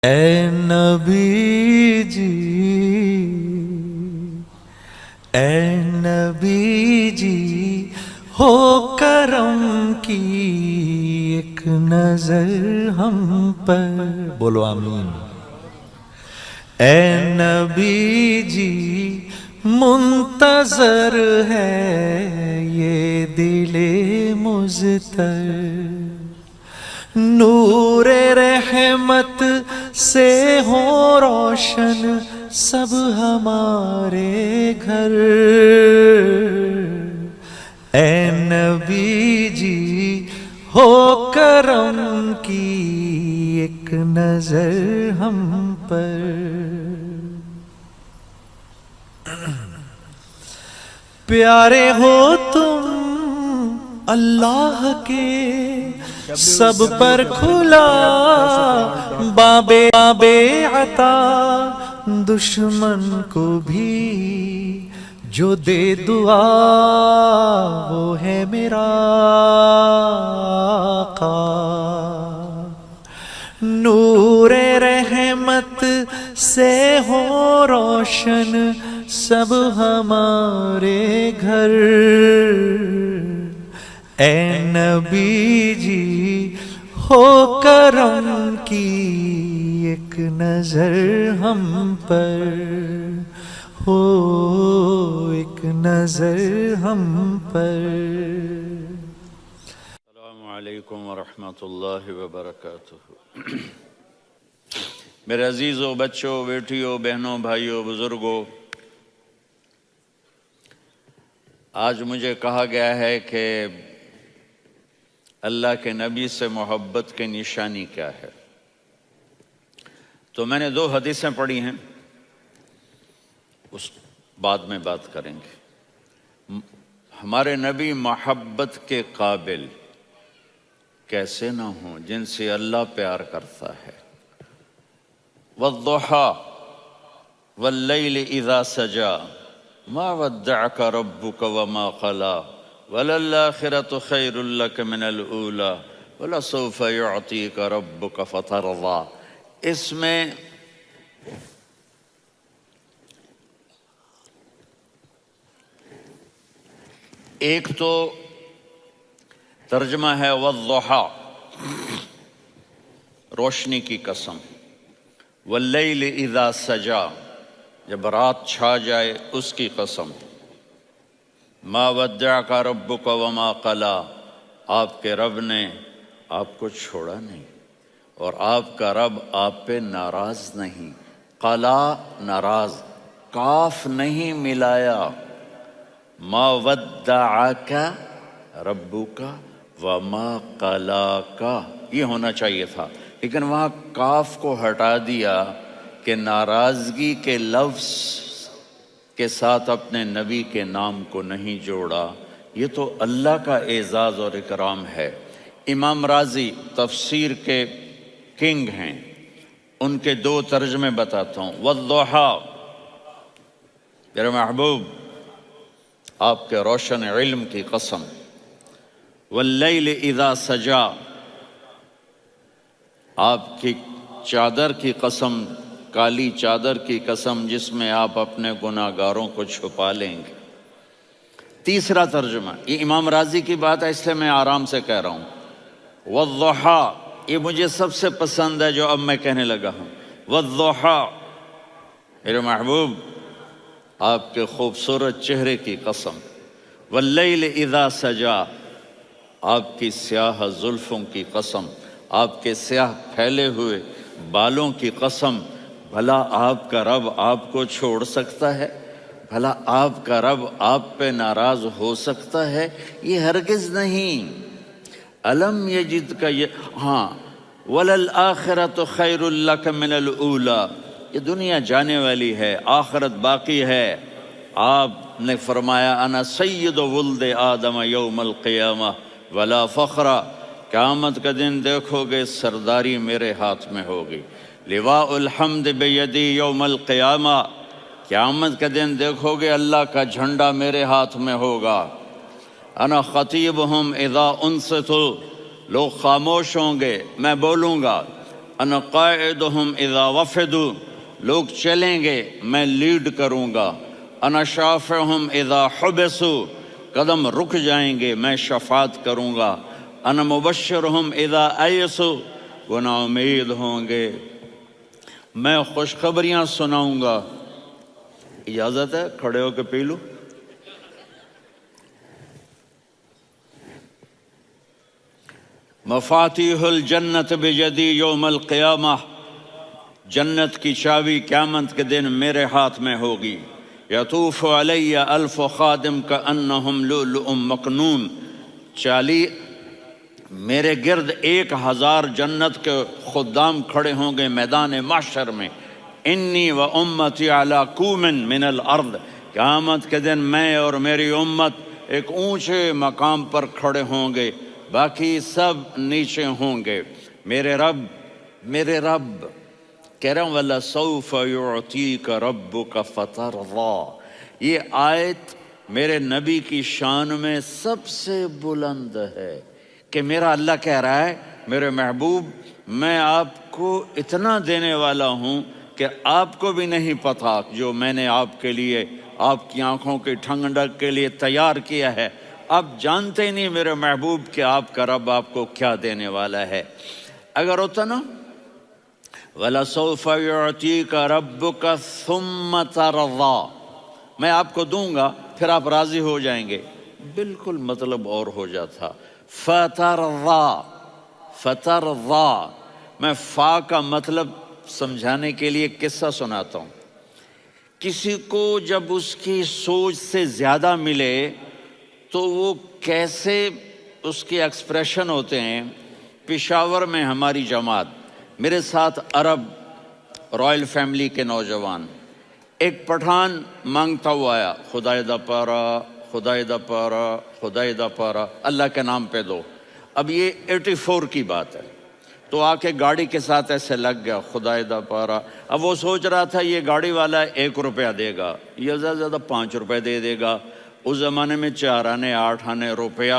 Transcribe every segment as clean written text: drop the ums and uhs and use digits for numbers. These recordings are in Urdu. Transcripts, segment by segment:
اے نبی جی، اے نبی جی، ہو کرم کی ایک نظر ہم پر، بولو آمین۔ اے نبی جی، منتظر ہے یہ دل مضطر، نور رحمت سے ہو روشن سب ہمارے گھر۔ اے نبی جی، ہو کرم کی ایک نظر ہم پر۔ پیارے ہو تم اللہ کے، سب پر کھلا باب عطا، دشمن کو بھی جو دے دعا وہ ہے میرا آقا۔ نور رحمت سے ہو روشن سب ہمارے گھر۔ اے نبی جی، ہو کرم کی ایک نظر ہم پر، ہو ایک نظر ہم پر۔ السلام علیکم ورحمۃ اللہ وبرکاتہ۔ میرے عزیزوں، بچوں، بیٹیوں، بہنوں، بھائیوں، بزرگوں، آج مجھے کہا گیا ہے کہ اللہ کے نبی سے محبت کی نشانی کیا ہے، تو میں نے 2 حدیثیں پڑھی ہیں، اس بعد میں بات کریں گے۔ ہمارے نبی محبت کے قابل کیسے نہ ہوں جن سے اللہ پیار کرتا ہے۔ والضحیٰ واللیل اذا سجا ما ودعک ربک وما قلی وللآخرۃ خیر لک من الاولی ولسوف یعطیک ربک فترضی۔ اس میں ایک تو ترجمہ ہے والضحیٰ، روشنی کی قسم، واللیل اذا سجا، جب رات چھا جائے اس کی قسم، ما ودعک ربک وما قلی، آپ کے رب نے آپ کو چھوڑا نہیں اور آپ کا رب آپ پہ ناراض نہیں۔ قلا ناراض، کاف نہیں ملایا، ما ودعک ربک وما قلاک یہ ہونا چاہیے تھا، لیکن وہاں کاف کو ہٹا دیا کہ ناراضگی کے لفظ کے ساتھ اپنے نبی کے نام کو نہیں جوڑا۔ یہ تو اللہ کا اعزاز اور اکرام ہے۔ امام رازی تفسیر کے کنگ ہیں، ان کے 2 ترجمے بتاتا ہوں۔ والضحیٰ، میرے محبوب آپ کے روشن علم کی قسم۔ واللیل اذا سجا، آپ کی چادر کی قسم، کالی چادر کی قسم جس میں آپ اپنے گناہ گاروں کو چھپا لیں گے۔ تیسرا ترجمہ، یہ امام رازی کی بات ہے اس لیے میں آرام سے کہہ رہا ہوں۔ والضحیٰ، یہ مجھے سب سے پسند ہے جو اب میں کہنے لگا ہوں۔ والضحیٰ، میرے محبوب آپ کے خوبصورت چہرے کی قسم۔ واللیل اذا سجا، آپ کی سیاہ زلفوں کی قسم، آپ کے سیاہ پھیلے ہوئے بالوں کی قسم۔ بھلا آپ کا رب آپ کو چھوڑ سکتا ہے؟ بھلا آپ کا رب آپ پہ ناراض ہو سکتا ہے؟ یہ ہرگز نہیں۔ الم یجد کا ہاں، وللآخرۃ خیر لک من الاولی، یہ دنیا جانے والی ہے، آخرت باقی ہے۔ آپ نے فرمایا انا سید ولد آدم یوم القیامہ ولا فخر، قیامت کا دن دیکھو گے سرداری میرے ہاتھ میں ہوگی۔ لواء الحمد بیدی یوم القیامہ، قیامت کے دن دیکھو گے اللہ کا جھنڈا میرے ہاتھ میں ہوگا۔ انا خطیبہم اذا انصتوا، لوگ خاموش ہوں گے میں بولوں گا۔ انا قائدہم اذا وفدوا، لوگ چلیں گے میں لیڈ کروں گا، انا شافعہم اذا حبسوا، قدم رک جائیں گے میں شفاعت کروں گا، انا مبشرہم اذا ایسوا، وہ نا امید ہوں گے میں خوشخبریاں سناؤں گا۔ اجازت ہے کھڑے ہو کے پی لوں؟ مفاتیح الجنت بجدی یوم القیامہ، جنت کی چابی قیامت کے دن میرے ہاتھ میں ہوگی۔ یطوف علی الف خادم کانہم لؤلؤ مکنون، میرے گرد 1000 جنت کے خدام کھڑے ہوں گے میدان محشر میں۔ انی و امتی علی کوم من الارض، قیامت کے دن میں اور میری امت ایک اونچے مقام پر کھڑے ہوں گے، باقی سب نیچے ہوں گے۔ میرے رب کہہ رہا ہوں وَلَسَوْفَ يُعْطِيكَ رَبُّكَ فَتَرْضَىٰ، یہ آیت میرے نبی کی شان میں سب سے بلند ہے کہ میرا اللہ کہہ رہا ہے میرے محبوب میں آپ کو اتنا دینے والا ہوں کہ آپ کو بھی نہیں پتا جو میں نے آپ کے لیے، آپ کی آنکھوں کی ٹھنڈک کے لیے تیار کیا ہے۔ آپ جانتے ہی نہیں میرے محبوب کہ آپ کا رب آپ کو کیا دینے والا ہے۔ اگر ہوتا نا وَلَسَوْفَ يُعْطِيكَ رَبُّكَ ثُمَّ تَرْضَىٰ، میں آپ کو دوں گا پھر آپ راضی ہو جائیں گے، بالکل مطلب اور ہو جاتا۔ فَتَرْضَىٰ، فَتَرْضَىٰ، میں فا کا مطلب سمجھانے کے لیے قصہ سناتا ہوں۔ کسی کو جب اس کی سوچ سے زیادہ ملے تو وہ کیسے اس کے ایکسپریشن ہوتے ہیں۔ پشاور میں ہماری جماعت، میرے ساتھ عرب رائل فیملی کے نوجوان، ایک پٹھان مانگتا ہوا آیا، خدائے دا پارا، خدائے دا پارا، خدائے دا پارا، اللہ کے نام پہ دو۔ اب یہ 84 کی بات ہے، تو آ کے گاڑی کے ساتھ ایسے لگ گیا خدائے دا پارا۔ اب وہ سوچ رہا تھا یہ گاڑی والا 1 روپیہ دے گا یا زیادہ سے زیادہ 5 روپے دے گا۔ اس زمانے میں 4 آنے 8 آنے روپیہ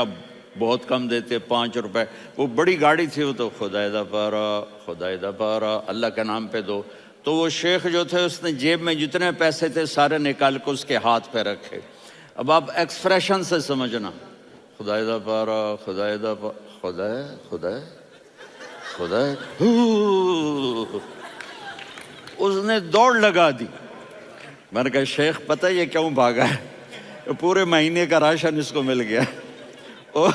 بہت کم دیتے، 5 روپے، وہ بڑی گاڑی تھی، وہ تو خدائے دا پارا، خدائے دا پارا، اللہ کے نام پہ دو۔ تو وہ شیخ جو تھے اس نے جیب میں جتنے پیسے تھے سارے نکال کے اس کے ہاتھ پہ رکھے۔ اب آپ ایکسپریشن سے سمجھنا، خدائے دا پارا، خدائے دا پارا، خدائے خدائے خدائے، اس نے دوڑ لگا دی۔ میں نے کہا شیخ پتہ یہ کیوں بھاگا ہے؟ پورے مہینے کا راشن اس کو مل گیا، اور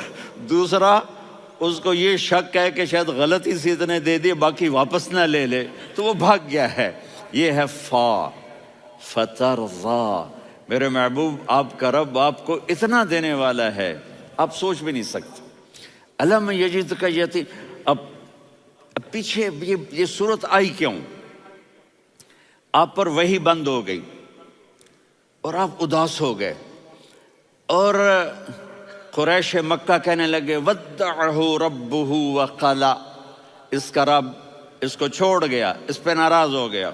دوسرا اس کو یہ شک ہے کہ شاید غلطی سے اتنے دے دیے باقی واپس نہ لے لے، تو وہ بھاگ گیا ہے۔ یہ ہے فا، فترضیٰ، میرے محبوب آپ کا رب آپ کو اتنا دینے والا ہے آپ سوچ بھی نہیں سکتے۔ علم یجدک یتیم، اب پیچھے یہ صورت آئی کیوں؟ آپ پر وحی بند ہو گئی اور آپ اداس ہو گئے، اور قریش مکہ کہنے لگے ودعہ ربہ وقلا، اس کا رب اس کو چھوڑ گیا، اس پہ ناراض ہو گیا۔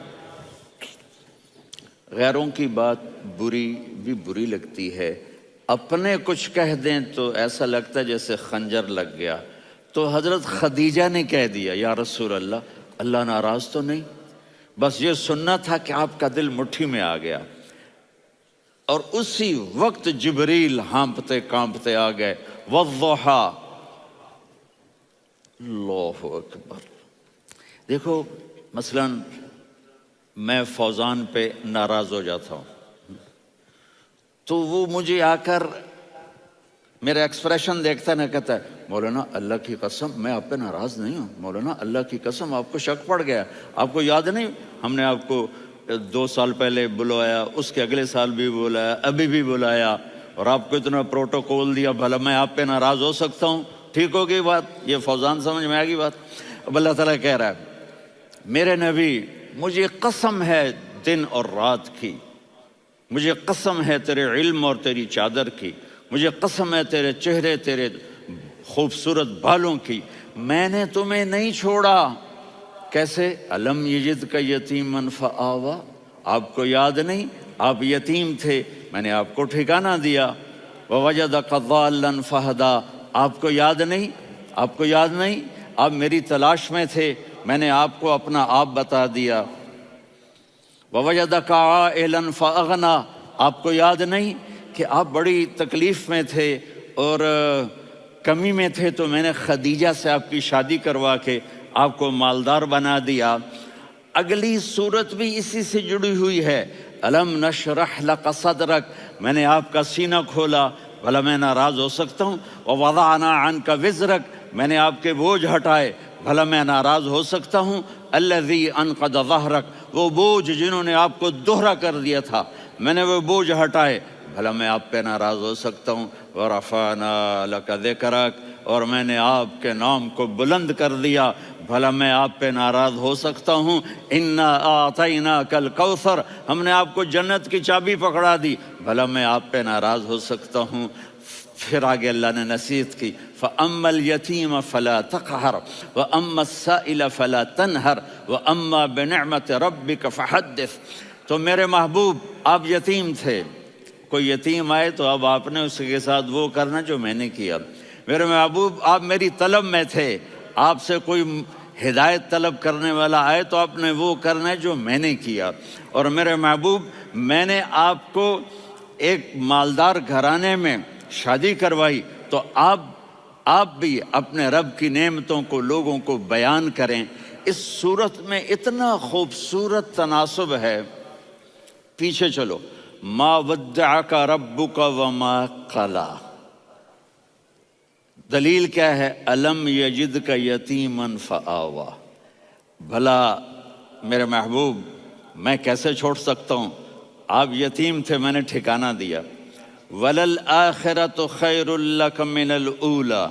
غیروں کی بات بری لگتی ہے، اپنے کچھ کہہ دیں تو ایسا لگتا ہے جیسے خنجر لگ گیا۔ تو حضرت خدیجہ نے کہہ دیا یا رسول اللہ ناراض تو نہیں؟ بس یہ سننا تھا کہ آپ کا دل مٹھی میں آ گیا۔ اور اسی وقت جبریل ہانپتے کانپتے آ گئے، والضحیٰ، اللہ اکبر۔ دیکھو مثلا میں فوزان پہ ناراض ہو جاتا ہوں تو وہ مجھے آ کر میرا ایکسپریشن دیکھتا نہ کہتا ہے مولانا اللہ کی قسم میں آپ پہ ناراض نہیں ہوں، مولانا اللہ کی قسم آپ کو شک پڑ گیا، آپ کو یاد نہیں ہم نے آپ کو 2 سال پہلے بلایا، اس کے اگلے سال بھی بلایا، ابھی بھی بلایا، اور آپ کو اتنا پروٹوکول دیا، بھلا میں آپ پہ ناراض ہو سکتا ہوں؟ ٹھیک ہو گئی بات، یہ فوزان سمجھ میں آ گئی بات۔ اب اللہ تعالیٰ کہہ رہا ہے میرے نبی مجھے قسم ہے دن اور رات کی، مجھے قسم ہے تیرے علم اور تیری چادر کی، مجھے قسم ہے تیرے چہرے تیرے خوبصورت بالوں کی، میں نے تمہیں نہیں چھوڑا۔ کیسے؟ علم یجدک یتیما فآویٰ، آپ کو یاد نہیں آپ یتیم تھے، میں نے آپ کو ٹھکانہ دیا۔ ووجدک ضالا فہدیٰ، آپ کو یاد نہیں آپ کو یاد نہیں آپ میری تلاش میں تھے، میں نے آپ کو اپنا آپ بتا دیا۔ وَوَجَدَكَ عَائِلًا فَأَغْنَىٰ، آپ کو یاد نہیں کہ آپ بڑی تکلیف میں تھے اور کمی میں تھے، تو میں نے خدیجہ سے آپ کی شادی کروا کے آپ کو مالدار بنا دیا۔ اگلی صورت بھی اسی سے جڑی ہوئی ہے، أَلَمْ نَشْرَحْ لَكَ صَدْرَكَ، میں نے آپ کا سینہ کھولا، بھلا میں ناراض ہو سکتا ہوں؟ وَوَضَعْنَا عَنْكَ وِزْرَكَ، میں نے آپ کے بوجھ ہٹائے، بھلا میں ناراض ہو سکتا ہوں؟ الَّذِي أَنْقَضَ ظَهْرَكَ، وہ بوجھ جنہوں نے آپ کو دوہرا کر دیا تھا، میں نے وہ بوجھ ہٹائے، بھلا میں آپ پہ ناراض ہو سکتا ہوں؟ وَرَفَعْنَا لَكَ ذِكْرَكَ، اور میں نے آپ کے نام کو بلند کر دیا، بھلا میں آپ پہ ناراض ہو سکتا ہوں؟ إِنَّا أَعْطَيْنَاكَ الْكَوْثَرَ، ہم نے آپ کو جنت کی چابی پکڑا دی، بھلا میں آپ پہ ناراض ہو سکتا ہوں؟ پھر آگے اللہ نے نصیحت کی، فَأَمَّا الْيَتِيمَ فَلَا تَقْهَرْ وَأَمَّا السَّائِلَ فَلَا تَنْهَرْ وَأَمَّا بِنِعْمَةِ رَبِّكَ فَحَدِّثْ۔ تو میرے محبوب، آپ یتیم تھے، کوئی یتیم آئے تو اب آپ نے اس کے ساتھ وہ کرنا جو میں نے کیا۔ میرے محبوب، آپ میری طلب میں تھے، آپ سے کوئی ہدایت طلب کرنے والا آئے تو آپ نے وہ کرنا ہے جو میں نے کیا۔ اور میرے محبوب، میں نے آپ کو ایک مالدار گھرانے میں شادی کروائی، تو آپ بھی اپنے رب کی نعمتوں کو لوگوں کو بیان کریں۔ اس صورت میں اتنا خوبصورت تناسب ہے، پیچھے چلو، ما ودعک ربک وما قلی، دلیل کیا ہے؟ الم یجدک یتیما فآوی، بھلا میرے محبوب میں کیسے چھوڑ سکتا ہوں؟ آپ یتیم تھے، میں نے ٹھکانہ دیا۔ وَلَلْآخِرَةُ خَيْرٌ لَكَ مِنَ الْأُولَى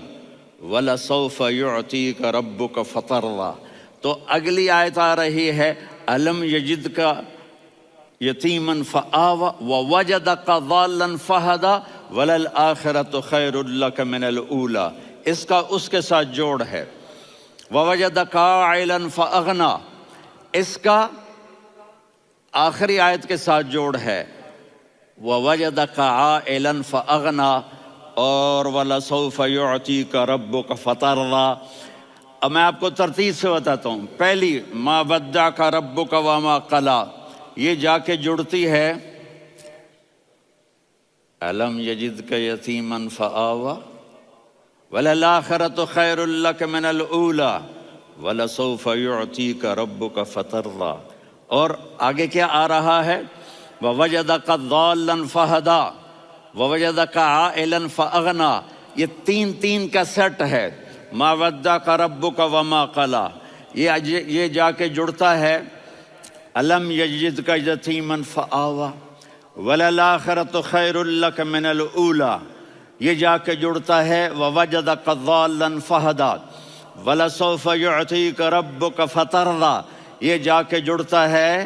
وَلَسَوْفَ يُعْطِيكَ رَبُّكَ فَتَرْضَىٰ۔ تو اگلی آیت آ رہی ہے، أَلَمْ يَجِدْكَ يَتِيمًا فَآوَىٰ وَوَجَدَكَ ضَالًّا فَهَدَىٰ وَلَلْآخِرَةُ خَيْرٌ لَكَ مِنَ الْأُولَىٰ، اس کا اس کے ساتھ جوڑ ہے۔ وَوَجَدَكَ عَائِلًا فَأَغْنَىٰ، اس کا آخری آیت کے ساتھ جوڑ ہے، وَوَجَدَكَ عَائِلًا فَأَغْنَىٰ اور وَلَسَوْفَ يُعْطِيكَ رَبُّكَ فَتَرْضَىٰ۔ اب میں آپ کو ترتیب سے بتاتا ہوں۔ پہلی، مَا وَدَّعَكَ رَبُّكَ وَمَا قَلَىٰ، یہ جا کے جڑتی ہے أَلَمْ يَجِدْكَ يَتِيمًا فَآوَىٰ وَلَلْآخِرَةُ خَيْرٌ لَكَ مِنَ الْأُولَىٰ وَلَسَوْفَ يُعْطِيكَ رَبُّكَ فَتَرْضَىٰ۔ اور آگے کیا آ رہا ہے؟ وَوَجَدَكَ ضَالًّا فَهَدَىٰ وَوَجَدَكَ عَائِلًا فَأَغْنَىٰ، یہ تین کا سیٹ ہے۔ مَا وَدَّعَكَ رَبُّكَ وَمَا قَلَىٰ، یہ جا کے جڑتا ہے أَلَمْ يَجِدْكَ يَتِيمًا فَآوَىٰ وَلَلْآخِرَةُ خَيْرٌ لَكَ مِنَ الْأُولَىٰ، یہ جا کے جڑتا ہے وَوَجَدَكَ ضَالًّا فَهَدَىٰ وَلَسَوْفَ يُعْطِيكَ رَبُّكَ فَتَرْضَىٰ، یہ جا کے جڑتا ہے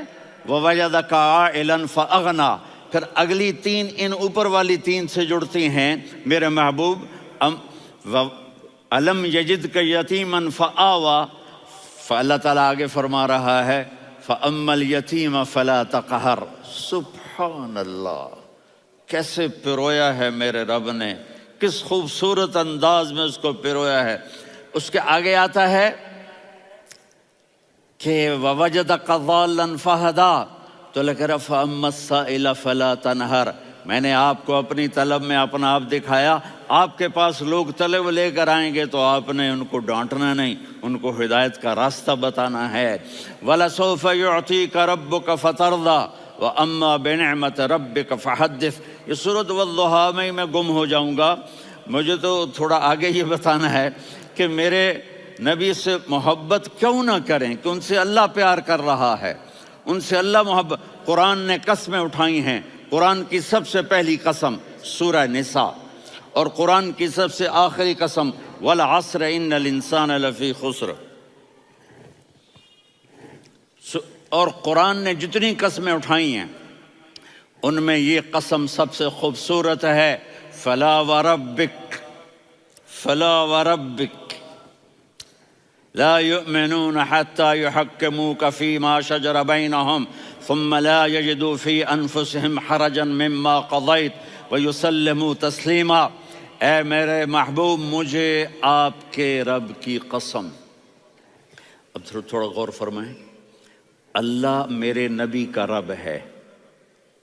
وَوَجَدَكَ عَائِلًا فَأَغْنَىٰ۔ پھر اگلی تین ان اوپر والی تین سے جڑتی ہیں میرے محبوب۔ أَلَمْ يَجِدْكَ يَتِيمًا فَآوَىٰ، فاللہ تعالیٰ آگے فرما رہا ہے فَأَمَّا الْيَتِيمَ فَلَا تَقْهَرْ۔ سبحان اللہ، کیسے پرویا ہے میرے رب نے، کس خوبصورت انداز میں اس کو پرویا ہے۔ اس کے آگے آتا ہے کہ وَوَجَدَكَ ضَالًّا فَهَدَىٰ، تو لکھ رہا فَأَمَّا السَّائِلَ فَلَا تَنْهَرْ، میں نے آپ کو اپنی طلب میں اپنا آپ دکھایا۔ آپ کے پاس لوگ طلب لے کر آئیں گے تو آپ نے ان کو ڈانٹنا نہیں، ان کو ہدایت کا راستہ بتانا ہے۔ وَلَسَوْفَ يُعْطِيكَ رَبُّكَ فَتَرْضَىٰ وَأَمَّا بِنِعْمَةِ رَبِّكَ فَحَدِّثْ۔ یہ سورۃ والضحیٰ میں گم ہو جاؤں گا، مجھے تو تھوڑا آگے یہ بتانا ہے کہ میرے نبی سے محبت کیوں نہ کریں، کہ ان سے اللہ پیار کر رہا ہے، ان سے اللہ محبت۔ قرآن نے قسمیں اٹھائی ہیں، قرآن کی سب سے پہلی قسم سورہ نساء، اور قرآن کی سب سے آخری قسم والعصر ان الانسان لفی خسر۔ اور قرآن نے جتنی قسمیں اٹھائی ہیں ان میں یہ قسم سب سے خوبصورت ہے، فلا وربک فلا وربک لا يؤمنون حتى يحكموك فيما شجر بينهم ثم لا يجدوا في أنفسهم حرجا مما قضيت ويسلموا تسلیما۔ اے میرے محبوب، مجھے آپ کے رب کی قسم، اب تھوڑا غور فرمائیں. اللہ میرے نبی کا رب ہے،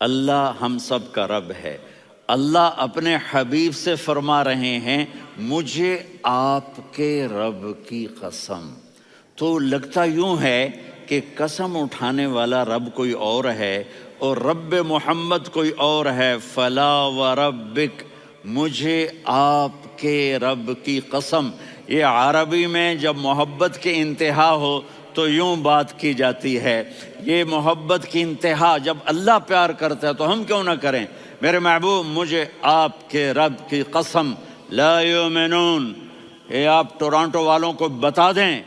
اللہ ہم سب کا رب ہے. اللہ اپنے حبیب سے فرما رہے ہیں مجھے آپ کے رب کی قسم. تو لگتا یوں ہے کہ قسم اٹھانے والا رب کوئی اور ہے اور رب محمد کوئی اور ہے. فلا وربک، مجھے آپ کے رب کی قسم. یہ عربی میں جب محبت کی انتہا ہو تو یوں بات کی جاتی ہے. یہ محبت کی انتہا جب اللہ پیار کرتا ہے تو ہم کیوں نہ کریں. میرے محبوب مجھے آپ کے رب کی قسم لا یؤمنون. یہ آپ ٹورانٹو والوں کو بتا دیں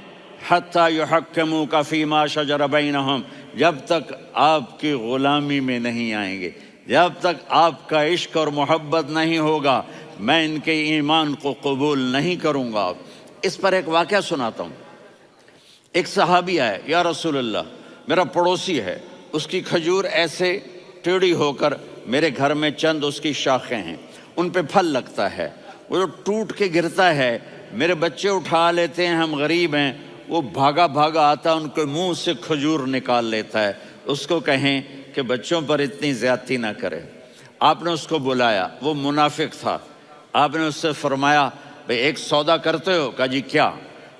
حتی یحکموک فیما شجر بینہم، جب تک آپ کی غلامی میں نہیں آئیں گے، جب تک آپ کا عشق اور محبت نہیں ہوگا، میں ان کے ایمان کو قبول نہیں کروں گا. اس پر ایک واقعہ سناتا ہوں. ایک صحابی آئے، یا رسول اللہ میرا پڑوسی ہے، اس کی کھجور ایسے ٹیڑھی ہو کر میرے گھر میں چند اس کی شاخیں ہیں، ان پہ پھل لگتا ہے، وہ جو ٹوٹ کے گرتا ہے میرے بچے اٹھا لیتے ہیں، ہم غریب ہیں، وہ بھاگا بھاگا آتا ان کے منہ سے کھجور نکال لیتا ہے. اس کو کہیں کہ بچوں پر اتنی زیادتی نہ کرے. آپ نے اس کو بلایا، وہ منافق تھا. آپ نے اس سے فرمایا بھئی ایک سودا کرتے ہو؟ کہا جی کیا؟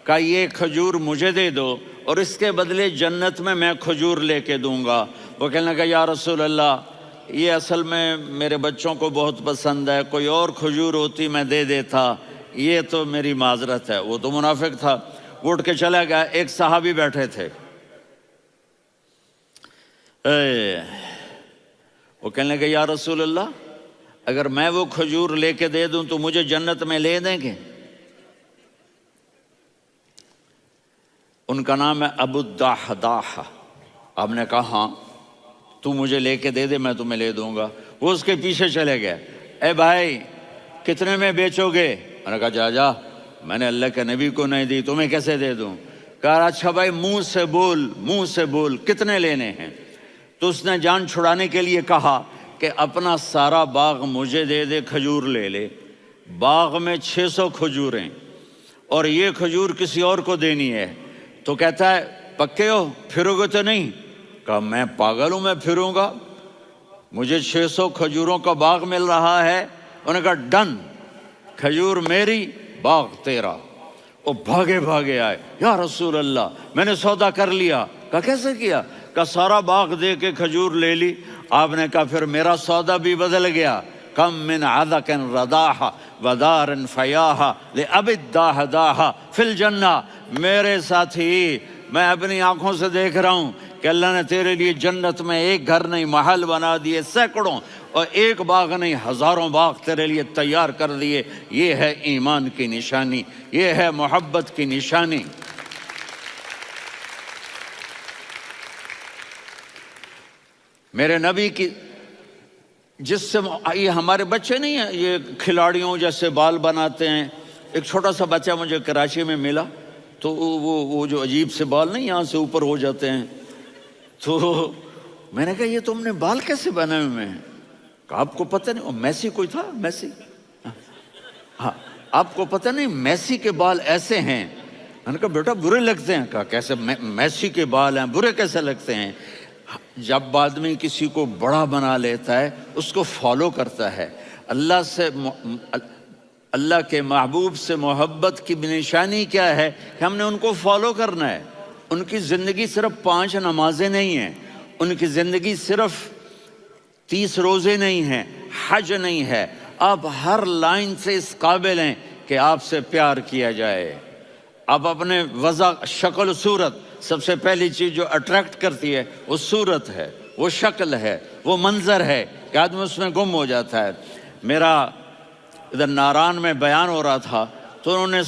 کہا یہ کھجور مجھے دے دو اور اس کے بدلے جنت میں کھجور لے کے دوں گا. وہ کہنے لگا یا رسول اللہ یہ اصل میں میرے بچوں کو بہت پسند ہے، کوئی اور کھجور ہوتی میں دے دیتا، یہ تو میری معذرت ہے. وہ تو منافق تھا، وہ اٹھ کے چلا گیا. ایک صحابی بیٹھے تھے، وہ کہنے لگے یا رسول اللہ اگر میں وہ کھجور لے کے دے دوں تو مجھے جنت میں لے دیں گے؟ ان کا نام ہے ابو الدحداح. آپ نے کہا ہاں تو مجھے لے کے دے دے میں تمہیں لے دوں گا. وہ اس کے پیچھے چلے گئے. اے بھائی کتنے میں بیچو گے؟ میں نے کہا جا میں نے اللہ کے نبی کو نہیں دی، تمہیں کیسے دے دوں؟ کہا اچھا بھائی منہ سے بول کتنے لینے ہیں؟ تو اس نے جان چھڑانے کے لیے کہا کہ اپنا سارا باغ مجھے دے دے، کھجور لے لے. باغ میں 600 کھجوریں اور یہ کھجور کسی اور کو دینی ہے. تو کہتا ہے پکے ہو، پھرو گے تو نہیں؟ کہا میں پاگل ہوں، میں پھروں گا؟ مجھے 600 کھجوروں کا باغ مل رہا ہے. انہوں نے کہا ڈن، کھجور میری باغ تیرا. وہ بھاگے بھاگے آئے، یا رسول اللہ میں نے سودا کر لیا. کہا کیسے کیا؟ کہا سارا باغ دے کے کھجور لے لی. آپ نے کہا پھر میرا سودا بھی بدل گیا. کم من عذق رداح ودار فیاح لأبی الدحداح فی الجنہ. میرے ساتھی میں اپنی آنکھوں سے دیکھ رہا ہوں کہ اللہ نے تیرے لیے جنت میں ایک گھر نہیں محل بنا دیے سینکڑوں، اور ایک باغ نہیں ہزاروں باغ تیرے لیے تیار کر دیے. یہ ہے ایمان کی نشانی، یہ ہے محبت کی نشانی. میرے نبی کی جس سے یہ ہمارے بچے نہیں ہیں یہ کھلاڑیوں جیسے بال بناتے ہیں. ایک چھوٹا سا بچہ مجھے کراچی میں ملا تو وہ جو عجیب سے بال نہیں یہاں سے اوپر ہو جاتے ہیں، تو میں نے کہا یہ تم نے بال کیسے بنائے ہوئے ہیں؟ کہا آپ کو پتہ نہیں؟ میسی کوئی تھا، میسی، ہاں آپ کو پتہ نہیں میسی کے بال ایسے ہیں؟ میں نے کہا بیٹا برے لگتے ہیں. کہا کیسے؟ میسی کے بال ہیں برے کیسے لگتے ہیں؟ جب آدمی کسی کو بڑا بنا لیتا ہے اس کو فالو کرتا ہے. اللہ کے محبوب سے محبت کی نشانی کیا ہے کہ ہم نے ان کو فالو کرنا ہے. ان کی زندگی صرف 5 نمازیں نہیں ہیں، ان کی زندگی صرف 30 روزے نہیں ہیں، حج نہیں ہے. آپ ہر لائن سے اس قابل ہیں کہ آپ سے پیار کیا جائے. آپ اپنے وضع شکل صورت، سب سے پہلی چیز جو اٹریکٹ کرتی ہے وہ صورت ہے، وہ شکل ہے، وہ منظر ہے کہ آدمی اس میں گم ہو جاتا ہے. میرا ادھر ناران میں بیان ہو رہا تھا تو انہوں نے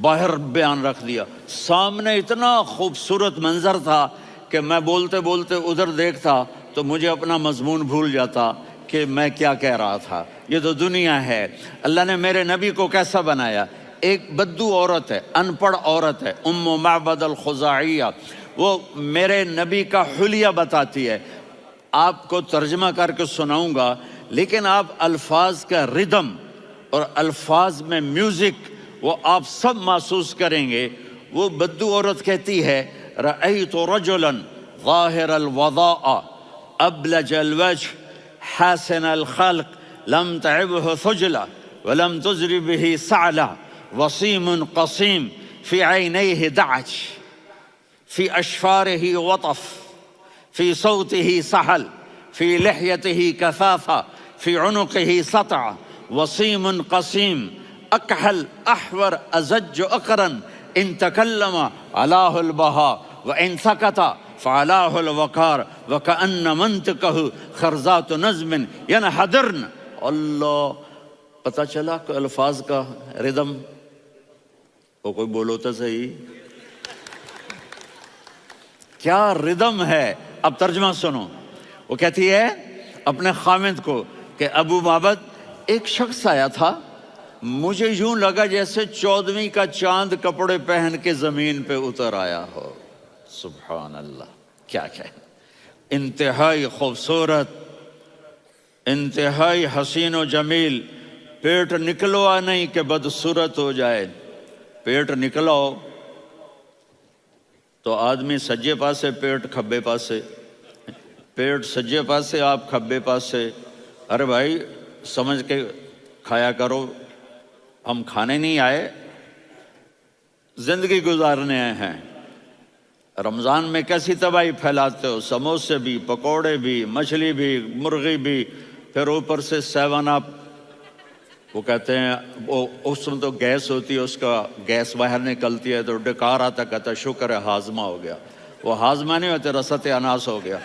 باہر بیان رکھ دیا. سامنے اتنا خوبصورت منظر تھا کہ میں بولتے بولتے ادھر دیکھتا تو مجھے اپنا مضمون بھول جاتا کہ میں کیا کہہ رہا تھا. یہ تو دنیا ہے. اللہ نے میرے نبی کو کیسا بنایا؟ ایک بدو عورت ہے، ان پڑھ عورت ہے، ام معبد الخزاعیہ. وہ میرے نبی کا حلیہ بتاتی ہے. آپ کو ترجمہ کر کے سناؤں گا لیکن آپ الفاظ کا ردم اور الفاظ میں میوزک وہ آپ سب محسوس کریں گے. وہ بدو عورت کہتی ہے رأیت رجلا ظاہر الوضاء ابلج الوجه حاسن الخلق لم تعبه ثجلة ولم تزر به سعلة وصيم قصيم في عينيه دعج في أشفاره وطف في صوته سحل في لحيته كثافة في عنقه سطع وصيم قصيم أكحل أحور أزج أقرن إن تكلم علاه البهاء وإن سكت فعلاه الوقار وكأن منطقه خرزات نظم ينحدرن. اللہ، پتہ چلا کہ الفاظ کا ردم، وہ کوئی بولو تو صحیح، کیا ردم ہے. اب ترجمہ سنو. وہ کہتی ہے اپنے خامند کو کہ ابو معبد، ایک شخص آیا تھا، مجھے یوں لگا جیسے 14ویں کا چاند کپڑے پہن کے زمین پہ اتر آیا ہو. سبحان اللہ، کیا انتہائی خوبصورت، انتہائی حسین و جمیل. پیٹ نکلوا نہیں کہ بدصورت ہو جائے. پیٹ نکلاؤ تو آدمی سجے پاسے، پیٹ کھبے پاسے، پیٹ سجے پاسے، آپ کھبے پاسے. ارے بھائی سمجھ کے کھایا کرو، ہم کھانے نہیں آئے، زندگی گزارنے آئے ہیں. رمضان میں کیسی تباہی پھیلاتے ہو، سموسے بھی، پکوڑے بھی، مچھلی بھی، مرغی بھی، پھر اوپر سے 7 اپ. وہ کہتے ہیں وہ اس میں تو گیس ہوتی ہے، اس کا گیس باہر نکلتی ہے تو ڈکار آتا، کہتا شکر ہے ہاضمہ ہو گیا. وہ ہاضمہ نہیں ہوتے، رسط اناس ہو گیا.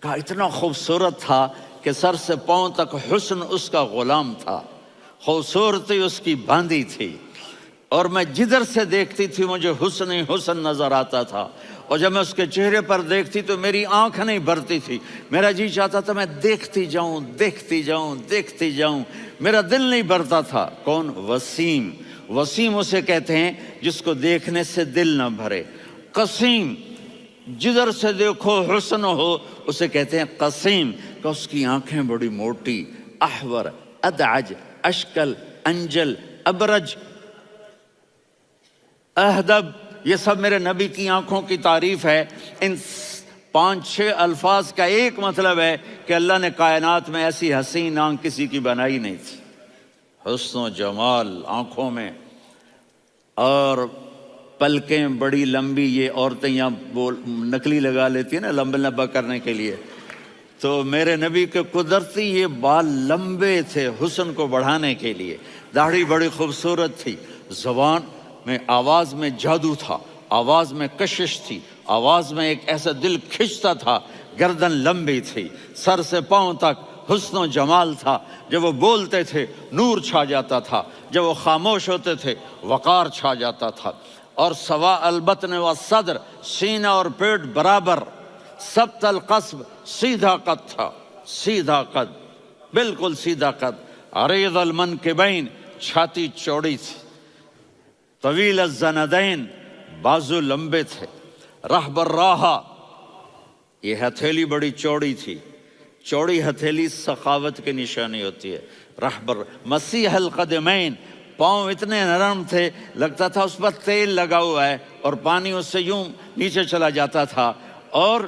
کہا اتنا خوبصورت تھا کہ سر سے پاؤں تک حسن اس کا غلام تھا، خوبصورتی اس کی باندھی تھی، اور میں جدھر سے دیکھتی تھی مجھے حسن ہی حسن نظر آتا تھا. اور جب میں اس کے چہرے پر دیکھتی تو میری آنکھ نہیں بھرتی تھی، میرا جی چاہتا تھا میں دیکھتی جاؤں دیکھتی جاؤں دیکھتی جاؤں، میرا دل نہیں بھرتا تھا. کون؟ وسیم. وسیم اسے کہتے ہیں جس کو دیکھنے سے دل نہ بھرے. قسیم، جدھر سے دیکھو حسن ہو، اسے کہتے ہیں قسیم، کہ اس کی آنکھیں بڑی موٹی. احور، ادعج، اشکل، انجل، ابرج، اہدب، یہ سب میرے نبی کی آنکھوں کی تعریف ہے. ان 5-6 الفاظ کا ایک مطلب ہے کہ اللہ نے کائنات میں ایسی حسین آنکھ کسی کی بنائی نہیں تھی. حسن و جمال آنکھوں میں، اور پلکیں بڑی لمبی. یہ عورتیں یہاں نکلی لگا لیتی ہیں نا لمبا لمبا کرنے کے لیے، تو میرے نبی کے قدرتی یہ بال لمبے تھے حسن کو بڑھانے کے لیے. داڑھی بڑی خوبصورت تھی. زبان میں، آواز میں جادو تھا، آواز میں کشش تھی، آواز میں ایک ایسا دل کھنچتا تھا. گردن لمبی تھی، سر سے پاؤں تک حسن و جمال تھا. جب وہ بولتے تھے نور چھا جاتا تھا، جب وہ خاموش ہوتے تھے وقار چھا جاتا تھا. اور سوا البطن و صدر، سینہ اور پیٹ برابر. سبت القصب، سیدھا قد تھا، سیدھا قد، بالکل سیدھا قد. عریض المنکبین، چھاتی چوڑی تھی. طویل الزندین، بازو لمبے تھے. رحب الراحہ، یہ ہتھیلی بڑی چوڑی تھی. چوڑی ہتھیلی سخاوت کی نشانی ہوتی ہے. رحب مسیح القدمین، پاؤں اتنے نرم تھے لگتا تھا اس پر تیل لگا ہوا ہے اور پانی اس سے یوں نیچے چلا جاتا تھا. اور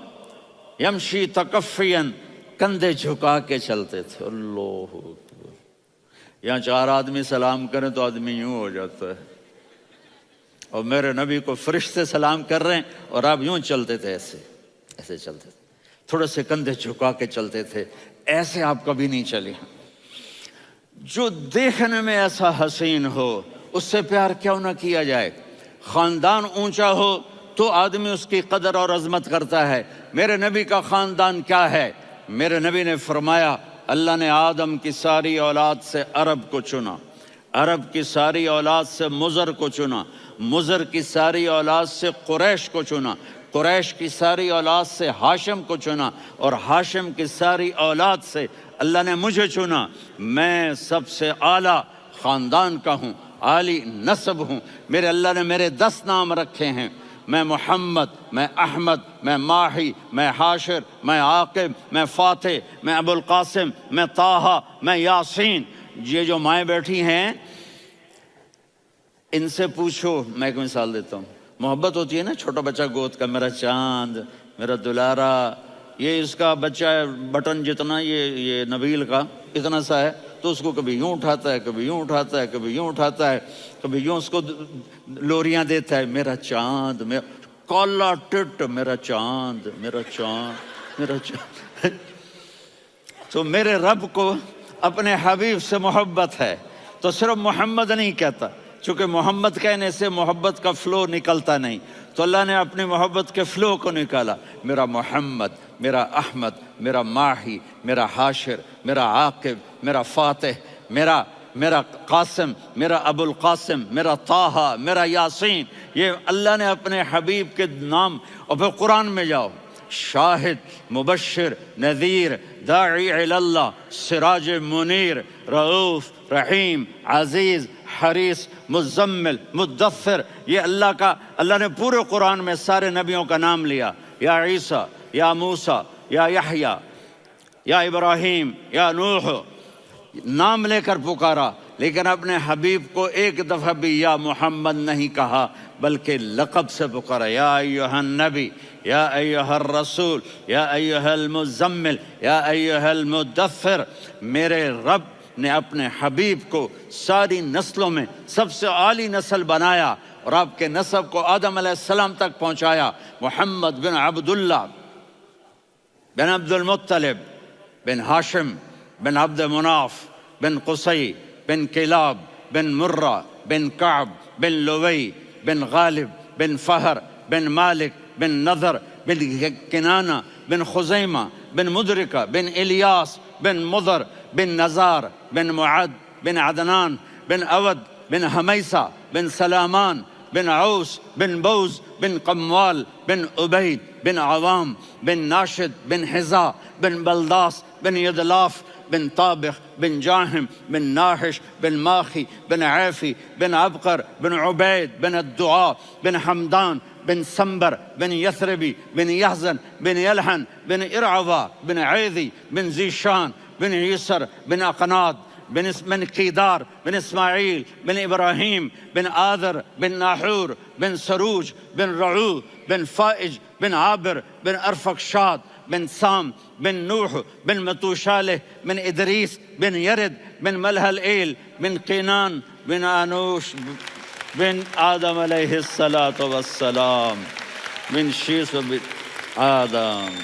یمشی تکفین، کندھے جھکا کے چلتے تھے. اللہ، یہاں 4 آدمی سلام کریں تو آدمی یوں ہو جاتا ہے، اور میرے نبی کو فرشتے سلام کر رہے ہیں اور آپ یوں چلتے تھے، ایسے ایسے چلتے تھے، تھوڑے سے کندھے جھکا کے چلتے تھے. ایسے آپ کبھی نہیں چلے. جو دیکھنے میں ایسا حسین ہو اس سے پیار کیوں نہ کیا جائے. خاندان اونچا ہو تو آدمی اس کی قدر اور عظمت کرتا ہے. میرے نبی کا خاندان کیا ہے؟ میرے نبی نے فرمایا اللہ نے آدم کی ساری اولاد سے عرب کو چنا، عرب کی ساری اولاد سے مضر کو چنا، مضر کی ساری اولاد سے قریش کو چنا، قریش کی ساری اولاد سے ہاشم کو چنا، اور ہاشم کی ساری اولاد سے اللہ نے مجھے چنا. میں سب سے اعلیٰ خاندان کا ہوں، عالی نسب ہوں. میرے اللہ نے میرے 10 نام رکھے ہیں. میں محمد، میں احمد، میں ماہی، میں حاشر، میں عاقب، میں فاتح، میں ابو القاسم، میں طٰہٰ، میں یاسین. یہ جو مائیں بیٹھی ہیں ان سے پوچھو، میں ایک مثال دیتا ہوں، محبت ہوتی ہے نا، چھوٹا بچہ گود کا، میرا چاند، میرا دلارا، یہ اس کا بچہ بٹن جتنا، یہ نبیل کا اتنا سا ہے، تو اس کو کبھی یوں اٹھاتا ہے، کبھی یوں اٹھاتا ہے، کبھی یوں اٹھاتا ہے، کبھی یوں اس کو لوریاں دیتا ہے، میرا چاند، میرا کالا ٹٹ، میرا چاند، میرا چاند، میرا چاند۔ تو میرے رب کو اپنے حبیب سے محبت ہے، تو صرف محمد نہیں کہتا، چونکہ محمد کہنے سے محبت کا فلو نکلتا نہیں، تو اللہ نے اپنی محبت کے فلو کو نکالا، میرا محمد، میرا احمد، میرا ماہی، میرا حاشر، میرا عاقب، میرا فاتح، میرا قاسم، میرا ابو القاسم، میرا طٰہٰ، میرا یاسین، یہ اللہ نے اپنے حبیب کے نام۔ اور پھر قرآن میں جاؤ، شاہد، مبشر، نذیر، داعی الی اللہ، سراج منیر، رؤوف، رحیم، عزیز، حریص، مزمل، مدثر، یہ اللہ نے پورے قرآن میں سارے نبیوں کا نام لیا، یا عیسیٰ، یا موسیٰ، یا یحییٰ، یا ابراہیم، یا نوح، نام لے کر پکارا، لیکن اپنے حبیب کو ایک دفعہ بھی یا محمد نہیں کہا، بلکہ لقب سے پکارا، یا ایھا النبی، یا ایھا الرسول، یا ایھا المزمل، یا ایھا المدثر۔ میرے رب نے اپنے حبیب کو ساری نسلوں میں سب سے عالی نسل بنایا، اور آپ کے نسب کو آدم علیہ السلام تک پہنچایا، محمد بن عبداللہ بن عبد المطلب بن ہاشم بن عبد مناف بن قصی بن کلاب بن مرہ بن کعب بن لوی بن غالب بن فہر بن مالک بن نضر بن کنانہ بن خزیمہ بن مدرکہ بن الیاس بن مضر بن نزار بن معد بن عدنان بن اود بن حمیسہ بن سلامان بن عوس بن بوز بن قموال بن عبید بن عوام بن ناشد بن حذا بن بلداس بن یدلاف بن طابخ بن جاہم بن ناحش بن ماخی بن عیفی بن عبقر بن عبید بن الدعاء بن حمدان بن سنبر بن یثربی بن یحزن بن یلحن بن ارعوا بن عیذی بن ذیشان بن یسر بن اقناد بن قیدار بن اسماعیل بن ابراہیم بن آذر بن ناحور بن سروج بن رعو بن فائج بن عابر بن ارفقشاد بن سام بن نوح بن متوشالہ بن ادریس بن یرد بن ملہلئیل بن قینان بن آنوش بن آدم علیہ السلام بن شیس بن آدم۔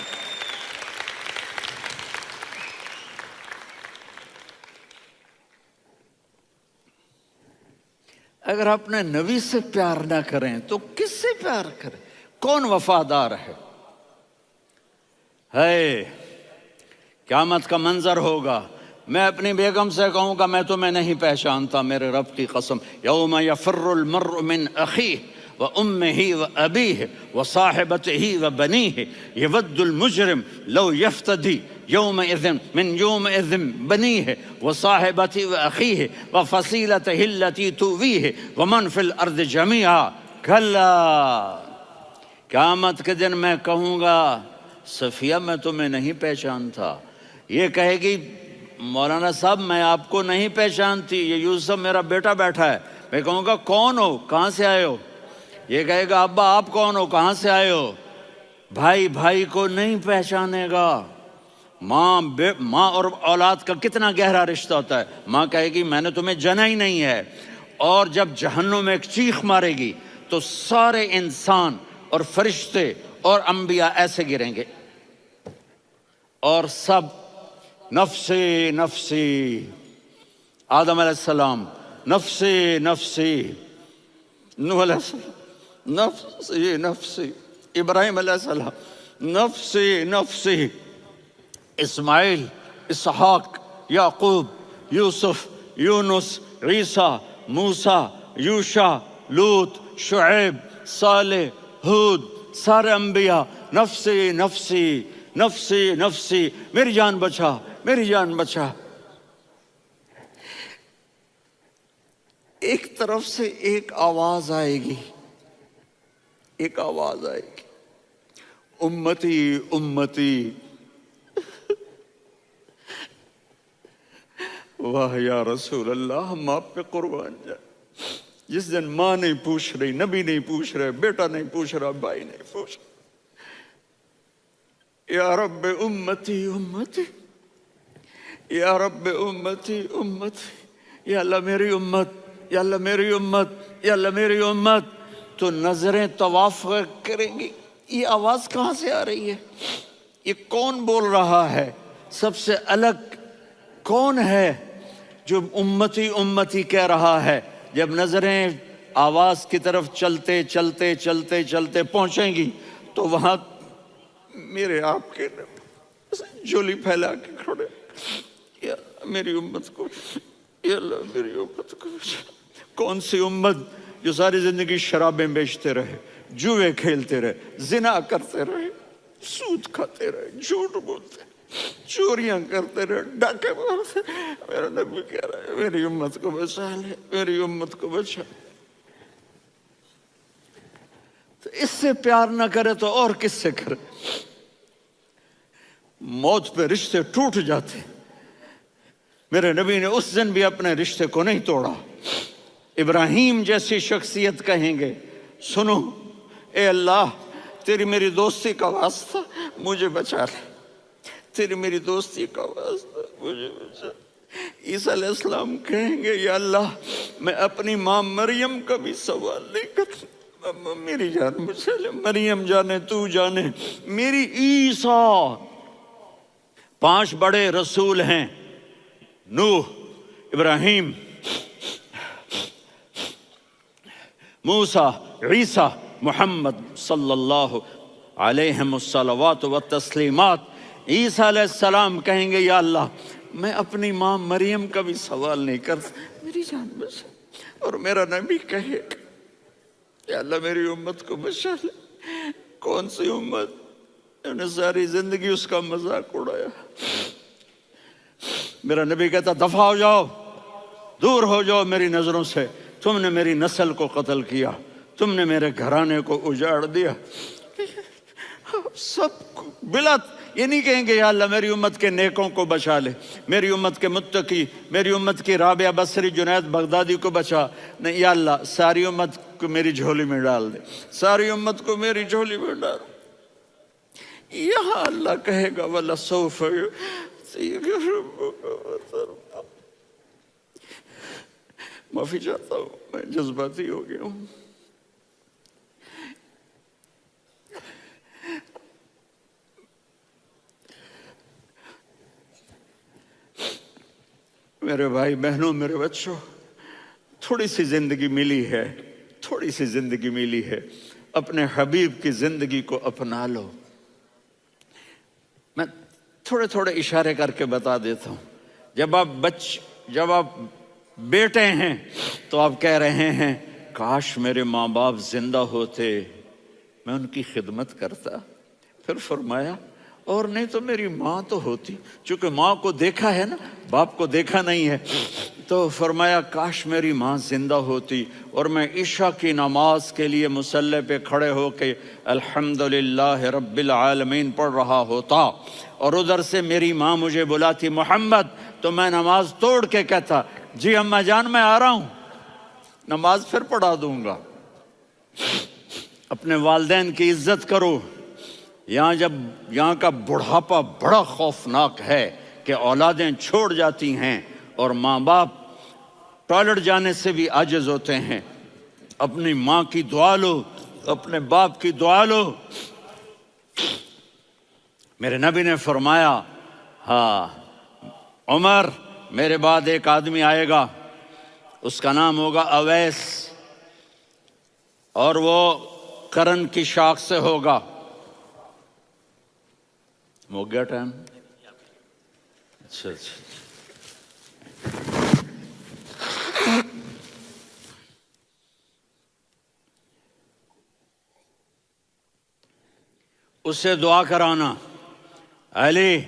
اگر اپنے نبی سے پیار نہ کریں تو کس سے پیار کریں؟ کون وفادار ہے؟ قیامت کا منظر ہوگا، میں اپنی بیگم سے کہوں گا میں تمہیں نہیں پہچانتا، میرے رب کی قسم، یوم یفر المرء من اخیہ وامہ وابیہ وصاحبتہ وبنیہ یود المجرم لو یفتدی یومئذ من یومئذ بنیہ وصاحبتہ واخیہ وفصیلتہ التی تؤویہ ومن فی الارض جمیعا کلا۔ قیامت کے دن میں کہوں گا صفیہ میں تمہیں نہیں پہچانتا، یہ کہے گی مولانا صاحب میں آپ کو نہیں پہچانتی، یہ یوسف میرا بیٹا بیٹھا ہے، میں کہوں گا کون ہو، کہاں سے آئے ہو؟ یہ کہے گا ابا آپ کون ہو، کہاں سے آئے ہو؟ بھائی بھائی کو نہیں پہچانے گا۔ ماں اور اولاد کا کتنا گہرا رشتہ ہوتا ہے، ماں کہے گی میں نے تمہیں جنا ہی نہیں ہے، اور جب جہنم میں ایک چیخ مارے گی تو سارے انسان اور فرشتے اور انبیاء ایسے گریں گے، اور سب نفسی نفسی، آدم علیہ السلام نفسی نفسی، نوح علیہ السلام نفسی نفسی، ابراہیم علیہ السلام نفسی نفسی، اسماعیل، اسحاق، یعقوب، یوسف، یونس، عیسیٰ، موسیٰ، یوشع، لوط، شعیب، صالح، ہود، سارے انبیاء نفسی نفسی نفسی نفسی، میری جان بچا میری جان بچا۔ ایک طرف سے ایک آواز آئے گی، ایک آواز آئے گی، امتی امتی واہ یا رسول اللہ، ہم آپ پہ قربان جائیں۔ جس دن ماں نہیں پوچھ رہی، نبی نہیں پوچھ رہے، بیٹا نہیں پوچھ رہا، بھائی نہیں پوچھ رہا، یا رب امتی امتی، یا رب امتی امتی، یا اللہ میری امت، یا اللہ میری امت، یا اللہ میری امت، تو نظریں طواف کریں گی۔ یہ آواز کہاں سے آ رہی ہے؟ یہ کون بول رہا ہے؟ سب سے الگ کون ہے جو امتی امتی کہہ رہا ہے؟ جب نظریں آواز کی طرف چلتے چلتے چلتے چلتے پہنچیں گی تو وہاں میرے آپ کے جھولی پھیلا کے کھڑے، یا اللہ میری امت کو، یا اللہ میری امت کو۔ کون سی امت جو ساری زندگی شرابیں بیچتے رہے، جوئے کھیلتے رہے، زنا کرتے رہے، سود کھاتے رہے، جھوٹ بولتے رہے، چوریاں کرتے رہے، ڈاکے مارتے رہے۔ میرا نبی کہہ رہا ہے میری امت کو بچا لے، میری امت کو بچا۔ تو اس سے پیار نہ کرے تو اور کس سے کرے؟ موت پہ رشتے ٹوٹ جاتے، میرے نبی نے اس دن بھی اپنے رشتے کو نہیں توڑا۔ ابراہیم جیسی شخصیت کہیں گے سنو اے اللہ تیری میری دوستی کا واسطہ مجھے بچا لے، تیری میری دوستی کا واسطہ مجھے بچا۔ عیسیٰ علیہ السلام کہیں گے یا اللہ میں اپنی ماں مریم کا بھی سوال نہیں کرتا، میری جان بچا لے، مریم جانے تو جانے میری عیسیٰ۔ 5 بڑے رسول ہیں، نوح، ابراہیم، موسیٰ، عیسیٰ، محمد صلی اللہ علیہ الصلوات والتسلیمات۔ عیسیٰ علیہ السلام کہیں گے یا اللہ میں اپنی ماں مریم کا بھی سوال نہیں کرتا، میری جان بچا۔ اور میرا نبی کہے یا اللہ میری امت کو بچا لے۔ کون سی امت انہوں نے ساری زندگی اس کا مذاق اڑایا؟ میرا نبی کہتا دفع ہو جاؤ، دور ہو جاؤ میری نظروں سے، تم نے میری نسل کو قتل کیا، تم نے میرے گھرانے کو اجاڑ دیا۔ سب بلا یہ نہیں کہیں گے یا اللہ میری امت کے نیکوں کو بچا لے، میری امت کے متقی، میری امت کی رابعہ بصری، جنید بغدادی کو بچا، نہیں یا اللہ ساری امت کو میری جھولی میں ڈال دے، ساری امت کو میری جھولی میں ڈال۔ یہاں اللہ کہے گا وَلَسَوْفَ يُعْطِيكَ رَبُّكَ فَتَرْضَىٰ۔ معافی چاہتا ہوں میں جذباتی ہو گیا ہوں۔ میرے بھائی بہنوں، میرے بچوں، تھوڑی سی زندگی ملی ہے، تھوڑی سی زندگی ملی ہے، اپنے حبیب کی زندگی کو اپنا لو۔ میں تھوڑے تھوڑے اشارے کر کے بتا دیتا ہوں۔ جب آپ بیٹے ہیں تو آپ کہہ رہے ہیں کاش میرے ماں باپ زندہ ہوتے، میں ان کی خدمت کرتا۔ پھر فرمایا اور نہیں تو میری ماں تو ہوتی، چونکہ ماں کو دیکھا ہے نا، باپ کو دیکھا نہیں ہے، تو فرمایا کاش میری ماں زندہ ہوتی اور میں عشاء کی نماز کے لیے مصلی پہ کھڑے ہو کے الحمدللہ رب العالمین پڑھ رہا ہوتا، اور ادھر سے میری ماں مجھے بلاتی محمد، تو میں نماز توڑ کے کہتا جی اماں جان میں آ رہا ہوں، نماز پھر پڑھا دوں گا۔ اپنے والدین کی عزت کرو۔ یہاں کا بڑھاپا بڑا خوفناک ہے کہ اولادیں چھوڑ جاتی ہیں اور ماں باپ ٹوائلٹ جانے سے بھی عاجز ہوتے ہیں۔ اپنی ماں کی دعا لو، اپنے باپ کی دعا لو۔ میرے نبی نے فرمایا ہاں عمر میرے بعد ایک آدمی آئے گا، اس کا نام ہوگا اویس، اور وہ کرن کی شاخ سے ہوگا۔ ہو گیا ٹائم؟ اچھا اس سے دعا کرانا، علی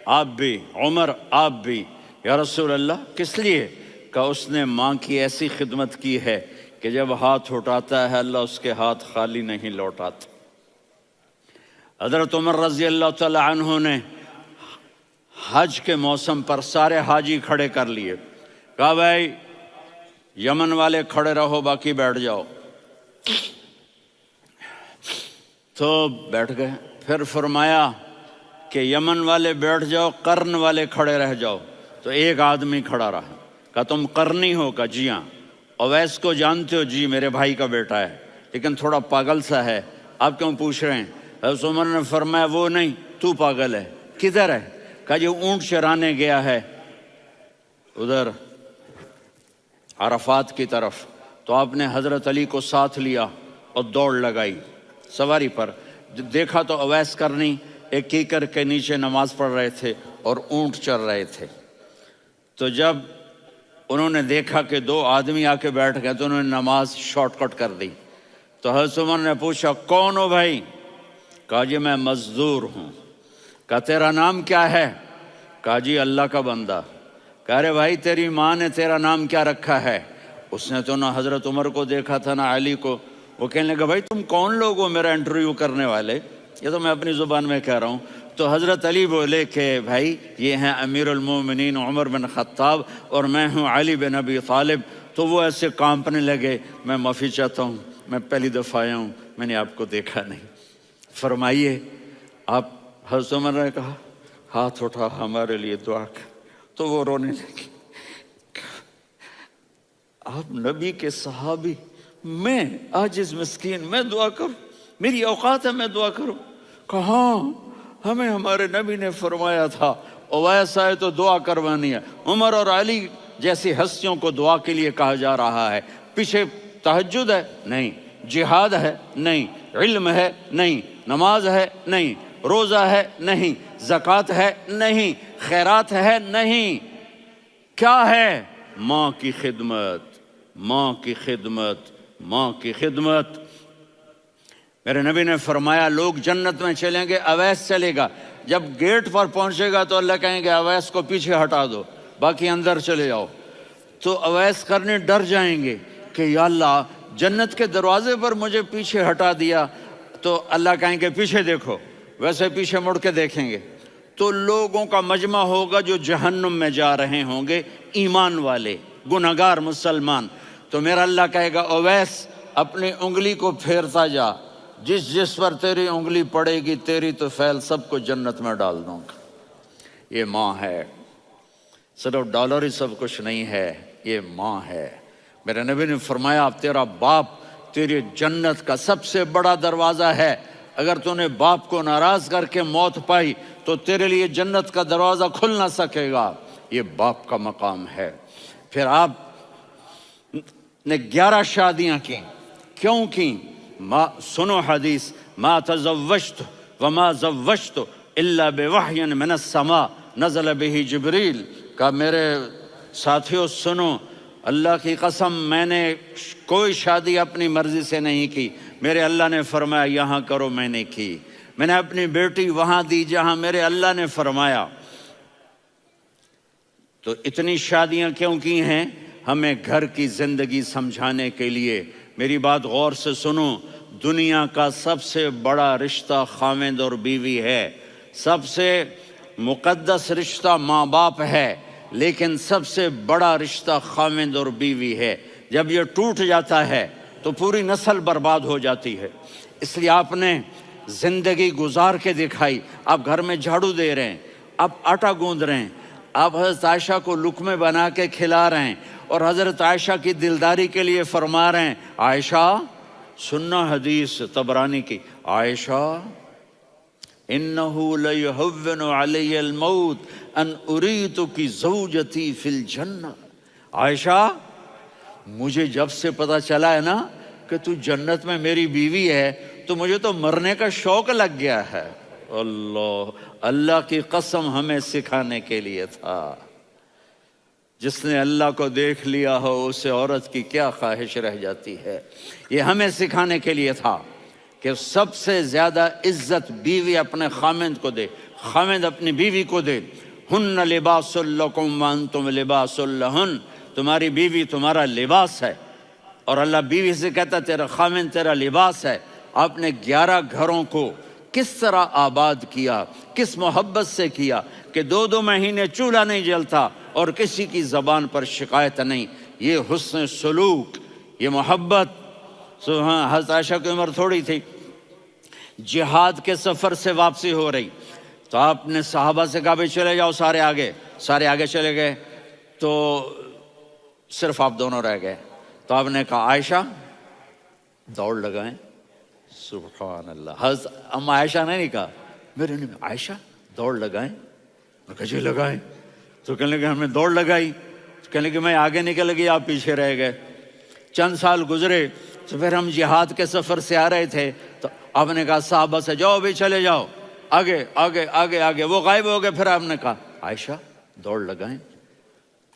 آپ بھی، عمر آپ بھی، یا رسول اللہ کس لیے؟ کہ اس نے ماں کی ایسی خدمت کی ہے کہ جب ہاتھ اٹھاتا ہے اللہ اس کے ہاتھ خالی نہیں لوٹاتا۔ حضرت عمر رضی اللہ تعالی عنہ نے حج کے موسم پر سارے حاجی کھڑے کر لیے، کہا بھائی یمن والے کھڑے رہو، باقی بیٹھ جاؤ۔ تو بیٹھ گئے۔ پھر فرمایا کہ یمن والے بیٹھ جاؤ، قرن والے کھڑے رہ جاؤ۔ تو ایک آدمی کھڑا رہا، کہا تم قرنی ہو؟ کہا جی ہاں۔ اویس کو جانتے ہو؟ جی میرے بھائی کا بیٹا ہے، لیکن تھوڑا پاگل سا ہے، آپ کیوں پوچھ رہے ہیں؟ حضرت عمر نے فرمایا وہ نہیں، تو پاگل ہے۔ کدھر ہے؟ کہا جی اونٹ چرانے گیا ہے ادھر عرفات کی طرف۔ تو آپ نے حضرت علی کو ساتھ لیا اور دوڑ لگائی سواری پر۔ دیکھا تو اویس کرنی ایک کیکر کے نیچے نماز پڑھ رہے تھے اور اونٹ چر رہے تھے۔ تو جب انہوں نے دیکھا کہ دو آدمی آ کے بیٹھ گئے تو انہوں نے نماز شارٹ کٹ کر دی۔ تو حضرت عمر نے پوچھا کون ہو بھائی؟ کہا جی میں مزدور ہوں۔ کہا تیرا نام کیا ہے؟ کہا جی اللہ کا بندہ۔ کہا ارے بھائی تیری ماں نے تیرا نام کیا رکھا ہے؟ اس نے تو نہ حضرت عمر کو دیکھا تھا نہ علی کو۔ وہ کہنے لگا بھائی تم کون لوگ ہو میرا انٹرویو کرنے والے؟ یہ تو میں اپنی زبان میں کہہ رہا ہوں۔ تو حضرت علی بولے کہ بھائی یہ ہیں امیر المومنین عمر بن خطاب اور میں ہوں علی بن ابی طالب۔ تو وہ ایسے کانپنے لگے، میں معافی چاہتا ہوں، میں پہلی دفعہ آیا ہوں، میں نے آپ کو دیکھا نہیں، فرمائیے آپ۔ حضرت عمر نے کہا ہاتھ اٹھا ہمارے لیے دعا کر۔ تو وہ رونے لگے، آپ نبی کے صحابی، میں عاجز مسکین میں دعا کروں؟ میری اوقات ہے میں دعا کروں؟ کہاں ہمیں ہمارے نبی نے فرمایا تھا اویس آئے تو دعا کروانی ہے۔ عمر اور علی جیسی ہستیوں کو دعا کے لیے کہا جا رہا ہے۔ پیچھے تہجد ہے؟ نہیں۔ جہاد ہے؟ نہیں۔ علم ہے؟ نہیں۔ نماز ہے؟ نہیں۔ روزہ ہے؟ نہیں۔ زکوٰۃ ہے؟ نہیں۔ خیرات ہے؟ نہیں۔ کیا ہے؟ ماں کی خدمت، ماں کی خدمت، ماں کی خدمت۔ میرے نبی نے فرمایا لوگ جنت میں چلیں گے، اویس چلے گا۔ جب گیٹ پر پہنچے گا تو اللہ کہیں گے اویس کو پیچھے ہٹا دو، باقی اندر چلے جاؤ۔ تو اویس کرنے ڈر جائیں گے کہ یا اللہ جنت کے دروازے پر مجھے پیچھے ہٹا دیا۔ تو اللہ کہیں گے پیچھے دیکھو، ویسے پیچھے مڑ کے دیکھیں گے تو لوگوں کا مجمع ہوگا جو جہنم میں جا رہے ہوں گے، ایمان والے، گنہگار مسلمان۔ تو میرا اللہ کہے گا اویس اپنی انگلی کو پھیرتا جا، جس جس پر تیری انگلی پڑے گی تیری تو فیل سب کو جنت میں ڈال دوں گا۔ یہ ماں ہے، صرف ڈالر ہی سب کچھ نہیں ہے، یہ ماں ہے۔ میرے نبی نے فرمایا اب تیرا باپ تیری جنت کا سب سے بڑا دروازہ ہے، اگر تو نے باپ کو ناراض کر کے موت پائی تو تیرے لیے جنت کا دروازہ کھل نہ سکے گا۔ یہ باپ کا مقام ہے۔ پھر آپ نے 11 شادیاں کی، کیوں کی؟ سنو حدیث، ما تزوجت وما زوجت الا بوحی من السماء نزل به جبریل۔ کہا میرے ساتھیوں سنو، اللہ کی قسم میں نے کوئی شادی اپنی مرضی سے نہیں کی، میرے اللہ نے فرمایا یہاں کرو، میں نے کی۔ میں نے اپنی بیٹی وہاں دی جہاں میرے اللہ نے فرمایا۔ تو اتنی شادیاں کیوں کی ہیں؟ ہمیں گھر کی زندگی سمجھانے کے لیے۔ میری بات غور سے سنو، دنیا کا سب سے بڑا رشتہ خاوند اور بیوی ہے، سب سے مقدس رشتہ ماں باپ ہے، لیکن سب سے بڑا رشتہ خاوند اور بیوی ہے۔ جب یہ ٹوٹ جاتا ہے تو پوری نسل برباد ہو جاتی ہے۔ اس لیے آپ نے زندگی گزار کے دکھائی۔ آپ گھر میں جھاڑو دے رہے ہیں، آپ آٹا گوندھ رہے ہیں، آپ حضرت عائشہ کو لقمے بنا کے کھلا رہے ہیں اور حضرت عائشہ کی دلداری کے لیے فرما رہے ہیں عائشہ سننا حدیث طبرانی کی، عائشہ انہو لیہون علی الموت ان اریتک زوجتی فی الجنہ۔ عائشہ مجھے جب سے پتا چلا ہے نا کہ تو جنت میں میری بیوی ہے تو مجھے تو مرنے کا شوق لگ گیا ہے۔ اللہ کی قسم ہمیں سکھانے کے لیے تھا۔ جس نے اللہ کو دیکھ لیا ہو اسے عورت کی کیا خواہش رہ جاتی ہے۔ یہ ہمیں سکھانے کے لیے تھا کہ سب سے زیادہ عزت بیوی اپنے خاوند کو دے، خاوند اپنی بیوی کو دے۔ ہن لباس لکم وانتم لباس لہن، تمہاری بیوی تمہارا لباس ہے، اور اللہ بیوی سے کہتا تیرا خاوند تیرا لباس ہے۔ آپ نے 11 گھروں کو کس طرح آباد کیا، کس محبت سے کیا کہ 2 مہینے چولہا نہیں جلتا اور کسی کی زبان پر شکایت نہیں۔ یہ حسن سلوک، یہ محبت۔ حضرت عائشہ کی عمر تھوڑی تھی، جہاد کے سفر سے واپسی ہو رہی، تو آپ نے صحابہ سے کہا بھائی چلے جاؤ سارے آگے چلے گئے، تو صرف آپ دونوں رہ گئے۔ تو آپ نے کہا عائشہ دوڑ لگائیں۔ سبحان اللہ، حضرت اما عائشہ نے نہیں کہا، میرے نے عائشہ دوڑ لگائیں، میں کہا جی لگائیں۔ تو کہنے لگے ہم نے دوڑ لگائی، تو کہنے لگے میں آگے نکل گئی، آپ پیچھے رہ گئے۔ چند سال گزرے تو پھر ہم جہاد کے سفر سے آ رہے تھے، تو آپ نے کہا صحابہ سے جاؤ بھی چلے جاؤ آگے آگے آگے آگے، وہ غائب ہو گئے۔ پھر آپ نے کہا عائشہ دوڑ لگائیں،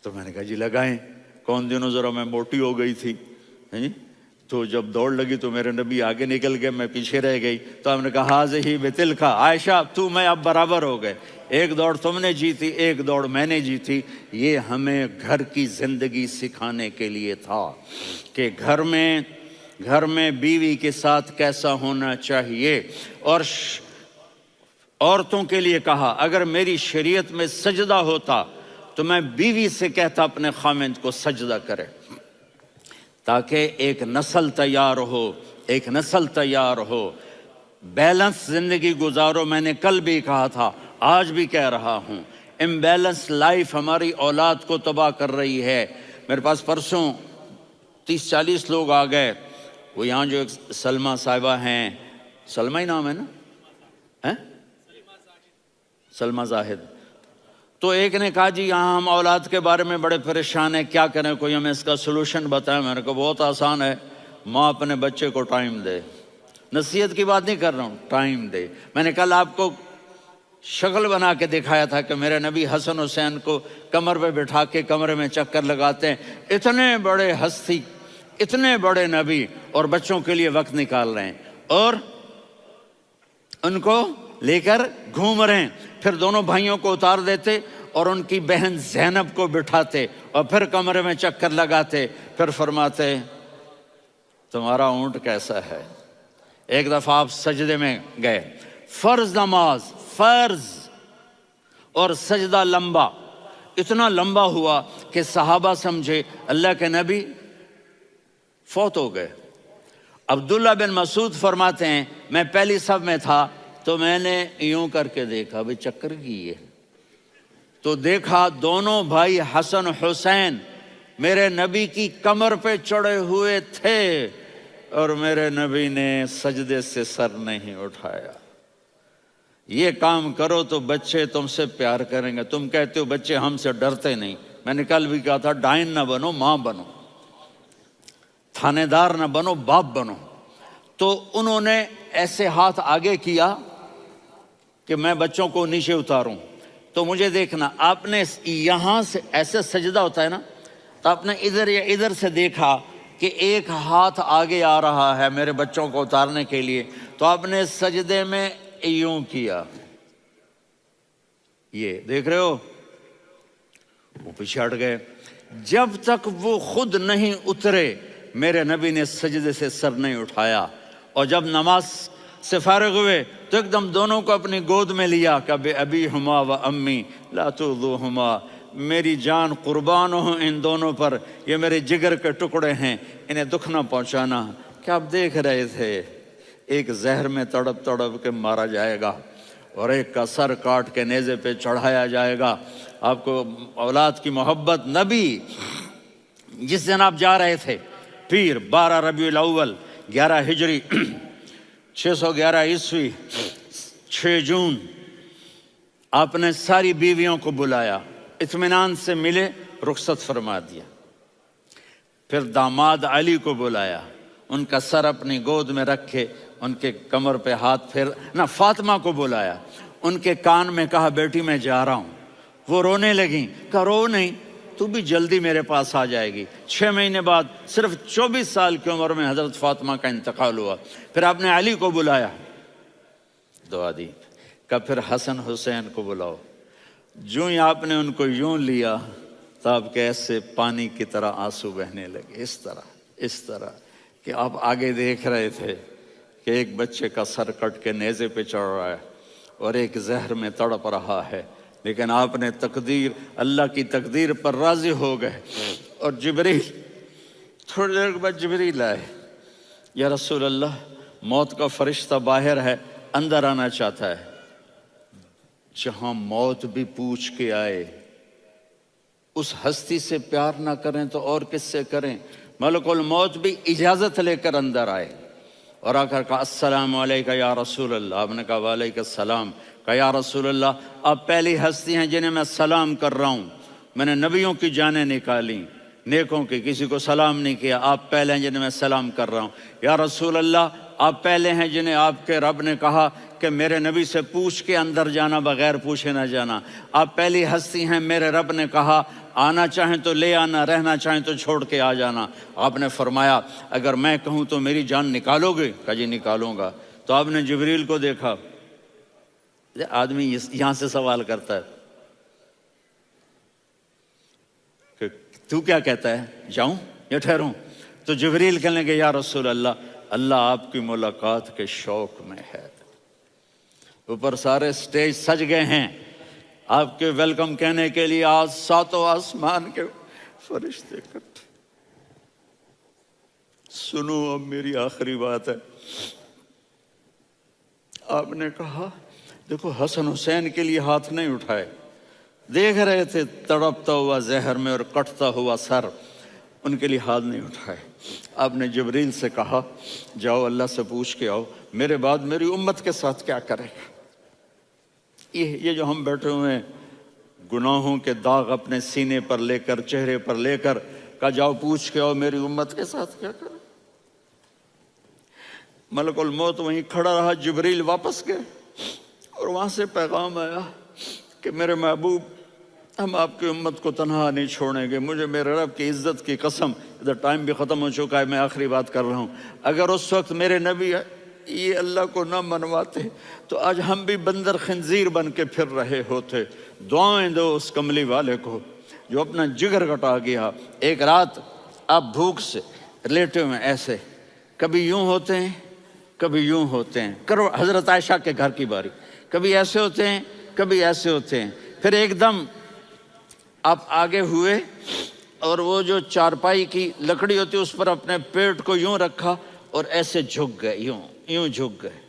تو میں نے کہا جی لگائیں۔ کون دنوں ذرا میں موٹی ہو گئی تھی، تو جب دوڑ لگی تو میرے نبی آگے نکل گئے، میں پیچھے رہ گئی۔ تو ہم نے کہا ہاذہ بتلک، عائشہ تو میں اب برابر ہو گئے، ایک دوڑ تم نے جیتی، ایک دوڑ میں نے جیتی۔ یہ ہمیں گھر کی زندگی سکھانے کے لیے تھا کہ گھر میں بیوی کے ساتھ کیسا ہونا چاہیے۔ اور عورتوں کے لیے کہا اگر میری شریعت میں سجدہ ہوتا تو میں بیوی سے کہتا اپنے خامند کو سجدہ کرے، تاکہ ایک نسل تیار ہو، بیلنس زندگی گزارو۔ میں نے کل بھی کہا تھا، آج بھی کہہ رہا ہوں، امبیلنس لائف ہماری اولاد کو تباہ کر رہی ہے۔ میرے پاس پرسوں 30-40 لوگ آ گئے، وہ یہاں جو ایک سلمہ صاحبہ ہیں، سلمہ ہی نام ہے نا، سلمہ زاہد، تو ایک نے کہا جی یہاں ہم اولاد کے بارے میں بڑے پریشان ہیں، کیا کریں، کوئی ہمیں اس کا سلوشن بتائیں۔ میں نے کہا بہت آسان ہے، ماں اپنے بچے کو ٹائم دے، نصیحت کی بات نہیں کر رہا ہوں، ٹائم دے۔ میں نے کل آپ کو شکل بنا کے دکھایا تھا کہ میرے نبی حسن حسین کو کمر پہ بٹھا کے کمرے میں چکر لگاتے ہیں، اتنے بڑے ہستی، اتنے بڑے نبی، اور بچوں کے لیے وقت نکال رہے ہیں اور ان کو لے کر گھوم رہے ہیں۔ پھر دونوں بھائیوں کو اتار دیتے اور ان کی بہن زینب کو بٹھاتے اور پھر کمرے میں چکر لگاتے، پھر فرماتے تمہارا اونٹ کیسا ہے۔ ایک دفعہ آپ سجدے میں گئے، فرض نماز، فرض، اور سجدہ لمبا، اتنا لمبا ہوا کہ صحابہ سمجھے اللہ کے نبی فوت ہو گئے۔ عبداللہ بن مسعود فرماتے ہیں میں پہلی صف میں تھا تو میں نے یوں کر کے دیکھا، بھئی چکر کی ہے، تو دیکھا دونوں بھائی حسن حسین میرے نبی کی کمر پہ چڑھے ہوئے تھے اور میرے نبی نے سجدے سے سر نہیں اٹھایا۔ یہ کام کرو تو بچے تم سے پیار کریں گے۔ تم کہتے ہو بچے ہم سے ڈرتے نہیں، میں نے کل بھی کہا تھا ڈائن نہ بنو، ماں بنو، تھانے دار نہ بنو، باپ بنو۔ تو انہوں نے ایسے ہاتھ آگے کیا کہ میں بچوں کو نیچے اتاروں، تو مجھے دیکھنا، آپ نے یہاں سے ایسے سجدہ ہوتا ہے نا، تو آپ نے ادھر یا ادھر سے دیکھا کہ ایک ہاتھ آگے آ رہا ہے میرے بچوں کو اتارنے کے لیے، تو آپ نے سجدے میں یوں کیا، یہ دیکھ رہے ہو، وہ پیچھے ہٹ گئے۔ جب تک وہ خود نہیں اترے میرے نبی نے سجدے سے سر نہیں اٹھایا، اور جب نماز سے فارغ ہوئے تو ایک دم دونوں کو اپنی گود میں لیا کہ بے ابی ہما و امی لا تؤذوہما، میری جان قربان ہو ان دونوں پر، یہ میرے جگر کے ٹکڑے ہیں، انہیں دکھ نہ پہنچانا۔ کیا آپ دیکھ رہے تھے ایک زہر میں تڑپ تڑپ کے مارا جائے گا اور ایک کا سر کاٹ کے نیزے پہ چڑھایا جائے گا۔ آپ کو اولاد کی محبت، نبی جس دن آپ جا رہے تھے پیر 12 ربیع الاول 11 ہجری 611 عیسوی 6 جون، آپ نے ساری بیویوں کو بلایا، اطمینان سے ملے، رخصت فرما دیا۔ پھر داماد علی کو بلایا، ان کا سر اپنی گود میں رکھے، ان کے کمر پہ ہاتھ پھیر نہ، فاطمہ کو بلایا، ان کے کان میں کہا بیٹی میں جا رہا ہوں۔ وہ رونے لگیں، کہا رو نہیں، تو بھی جلدی میرے پاس آ جائے گی۔ 6 مہینے بعد صرف 24 سال کی عمر میں حضرت فاطمہ کا انتقال ہوا۔ پھر آپ نے علی کو بلایا، دعا دی، کہا پھر حسن حسین کو بلاؤ۔ جو ہی آپ نے ان کو یوں لیا تو آپ کے ایسے پانی کی طرح آنسو بہنے لگے، اس طرح کہ آپ آگے دیکھ رہے تھے کہ ایک بچے کا سر کٹ کے نیزے پہ چڑھ رہا ہے اور ایک زہر میں تڑپ رہا ہے، لیکن آپ نے تقدیر، اللہ کی تقدیر پر راضی ہو گئے۔ اور جبریل، تھوڑی دیر کے بعد جبریل آئے، یا رسول اللہ موت کا فرشتہ باہر ہے، اندر آنا چاہتا ہے۔ جہاں موت بھی پوچھ کے آئے، اس ہستی سے پیار نہ کریں تو اور کس سے کریں؟ ملک الموت بھی اجازت لے کر اندر آئے اور آ کر کہا السلام علیکہ یا رسول اللہ۔ آپ نے کہا وعلیکم السلام۔ کہا یا رسول اللہ آپ پہلی ہستی ہیں جنہیں میں سلام کر رہا ہوں، میں نے نبیوں کی جانیں نکالی، نیکوں کی، کسی کو سلام نہیں کیا، آپ پہلے ہیں جنہیں میں سلام کر رہا ہوں۔ یا رسول اللہ آپ پہلے ہیں جنہیں آپ کے رب نے کہا کہ میرے نبی سے پوچھ کے اندر جانا، بغیر پوچھے نہ جانا۔ آپ پہلی ہستی ہیں، میرے رب نے کہا آنا چاہیں تو لے آنا، رہنا چاہیں تو چھوڑ کے آ جانا۔ آپ نے فرمایا اگر میں کہوں تو میری جان نکالو گے؟ کہا جی نکالوں گا۔ تو آپ نے جبریل کو دیکھا، آدمی یہاں سے سوال کرتا ہے کہ تو کیا کہتا ہے، جاؤں یا ٹھہروں؟ تو جبریل کہنے لگے یا رسول اللہ، اللہ آپ کی ملاقات کے شوق میں ہے۔ اوپر سارے سٹیج سج گئے ہیں آپ کے ویلکم کہنے کے لیے، آج ساتوں آسمان کے فرشتے اکٹھے۔ سنو اب میری آخری بات ہے۔ آپ نے کہا دیکھو حسن حسین کے لیے ہاتھ نہیں اٹھائے، دیکھ رہے تھے تڑپتا ہوا زہر میں اور کٹتا ہوا سر، ان کے لیے ہاتھ نہیں اٹھائے۔ آپ نے جبریل سے کہا جاؤ اللہ سے پوچھ کے آؤ میرے بعد میری امت کے ساتھ کیا کرے گا۔ یہ جو ہم بیٹھے ہوئے ہیں گناہوں کے داغ اپنے سینے پر لے کر، چہرے پر لے کر، کہا جاؤ پوچھ کے آؤ میری امت کے ساتھ کیا کرے۔ ملک الموت وہیں کھڑا رہا، جبریل واپس گئے اور وہاں سے پیغام آیا کہ میرے محبوب ہم آپ کی امت کو تنہا نہیں چھوڑیں گے، مجھے میرے رب کی عزت کی قسم، ادھر ٹائم بھی ختم ہو چکا ہے، میں آخری بات کر رہا ہوں، اگر اس وقت میرے نبی یہ اللہ کو نہ منواتے تو آج ہم بھی بندر خنزیر بن کے پھر رہے ہوتے۔ دعائیں دو اس کملی والے کو جو اپنا جگر کٹا گیا۔ ایک رات آپ بھوک سے لیٹے ہوئے ایسے، کبھی یوں ہوتے ہیں کبھی یوں ہوتے ہیں، کرو حضرت عائشہ کے گھر کی باری، کبھی ایسے ہوتے ہیں کبھی ایسے ہوتے ہیں، پھر ایک دم آپ آگے ہوئے اور وہ جو چارپائی کی لکڑی ہوتی اس پر اپنے پیٹ کو یوں رکھا اور ایسے جھک گئے، یوں جھک گئے۔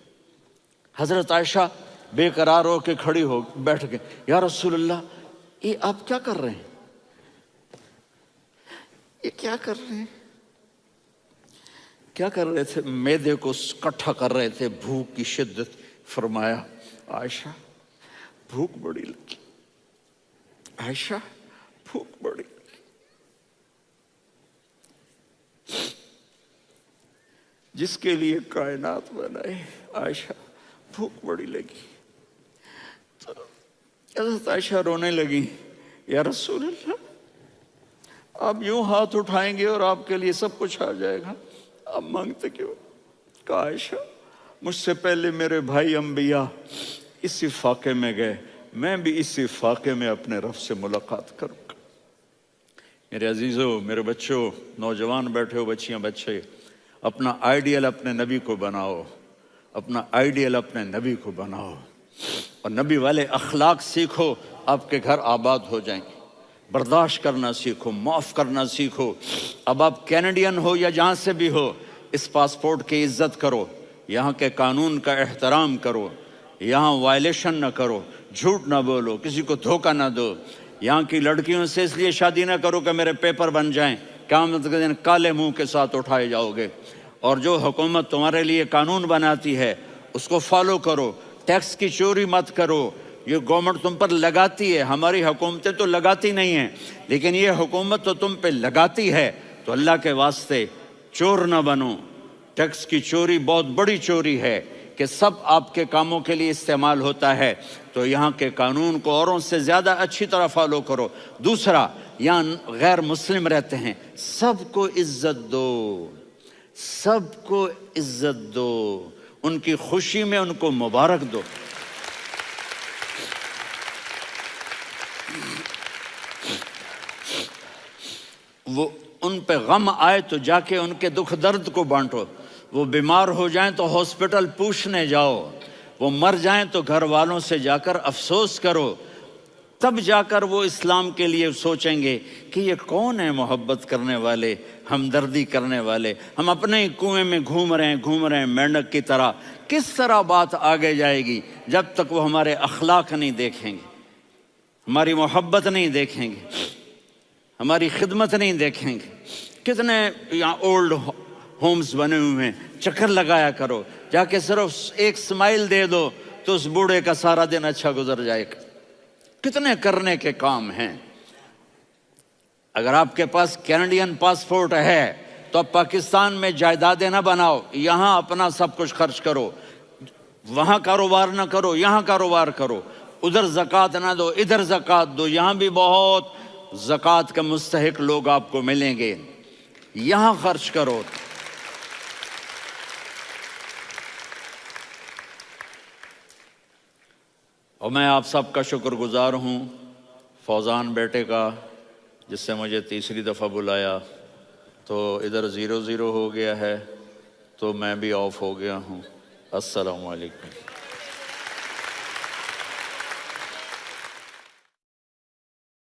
حضرت عائشہ بے قرار ہو کے کھڑی ہو بیٹھ گئے، یا رسول اللہ یہ آپ کیا کر رہے ہیں، یہ کیا کر رہے ہیں؟ کیا کر رہے تھے؟ معدے کو کٹھا کر رہے تھے، بھوک کی شدت۔ فرمایا عائشہ بھوک بڑی لگی، عائشہ بھوک بڑی لگی۔ جس کے لیے کائنات بنائے، عائشہ بھوک بڑی لگی۔ تو حضرت عائشہ رونے لگی، یا رسول اللہ آپ یوں ہاتھ اٹھائیں گے اور آپ کے لیے سب کچھ آ جائے گا، آپ مانگتے کیوں؟ کہا عائشہ مجھ سے پہلے میرے بھائی انبیاء اسی فاقے میں گئے، میں بھی اسی فاقے میں اپنے رب سے ملاقات کروں گا۔ میرے عزیزوں، میرے بچوں، نوجوان بیٹھے ہو، بچیاں بچے، اپنا آئیڈیل اپنے نبی کو بناؤ، اپنا آئیڈیل اپنے نبی کو بناؤ اور نبی والے اخلاق سیکھو، آپ کے گھر آباد ہو جائیں گے۔ برداشت کرنا سیکھو، معاف کرنا سیکھو۔ اب آپ کینیڈین ہو یا جہاں سے بھی ہو، اس پاسپورٹ کی عزت کرو، یہاں کے قانون کا احترام کرو، یہاں وائلیشن نہ کرو، جھوٹ نہ بولو، کسی کو دھوکہ نہ دو۔ یہاں کی لڑکیوں سے اس لیے شادی نہ کرو کہ میرے پیپر بن جائیں، قیامت کے دن کالے منہ کے ساتھ اٹھائے جاؤ گے۔ اور جو حکومت تمہارے لیے قانون بناتی ہے اس کو فالو کرو، ٹیکس کی چوری مت کرو۔ یہ گورنمنٹ تم پر لگاتی ہے، ہماری حکومتیں تو لگاتی نہیں ہیں، لیکن یہ حکومت تو تم پہ لگاتی ہے، تو اللہ کے واسطے چور نہ بنو۔ ٹیکس کی چوری بہت بڑی چوری ہے کہ سب آپ کے کاموں کے لیے استعمال ہوتا ہے، تو یہاں کے قانون کو اوروں سے زیادہ اچھی طرح فالو کرو۔ دوسرا، یہاں غیر مسلم رہتے ہیں، سب کو عزت دو، سب کو عزت دو، ان کی خوشی میں ان کو مبارک دو۔ وہ ان پہ غم آئے تو جا کے ان کے دکھ درد کو بانٹو۔ وہ بیمار ہو جائیں تو ہاسپٹل پوچھنے جاؤ، وہ مر جائیں تو گھر والوں سے جا کر افسوس کرو، تب جا کر وہ اسلام کے لیے سوچیں گے کہ یہ کون ہے محبت کرنے والے، ہمدردی کرنے والے۔ ہم اپنے ہی کنویں میں گھوم رہے ہیں مینڈک کی طرح۔ کس طرح بات آگے جائے گی جب تک وہ ہمارے اخلاق نہیں دیکھیں گے، ہماری محبت نہیں دیکھیں گے، ہماری خدمت نہیں دیکھیں گے۔ کتنے یہاں اولڈ ہومز بنے ہوئے ہیں، چکر لگایا کرو، جا کے صرف ایک سمائل دے دو تو اس بوڑھے کا سارا دن اچھا گزر جائے گا۔ کتنے کرنے کے کام ہیں۔ اگر آپ کے پاس کینیڈین پاسپورٹ ہے تو اب پاکستان میں جائیدادیں نہ بناؤ، یہاں اپنا سب کچھ خرچ کرو، وہاں کاروبار نہ کرو، یہاں کاروبار کرو، ادھر زکوٰۃ نہ دو، ادھر زکوٰۃ دو، یہاں بھی بہت زکوٰۃ کا مستحق لوگ آپ کو ملیں گے، یہاں خرچ کرو۔ اور میں آپ سب کا شکر گزار ہوں، فوزان بیٹے کا، جس سے مجھے تیسری دفعہ بلایا، تو ادھر 0-0 ہو گیا ہے تو میں بھی آف ہو گیا ہوں۔ السلام علیکم۔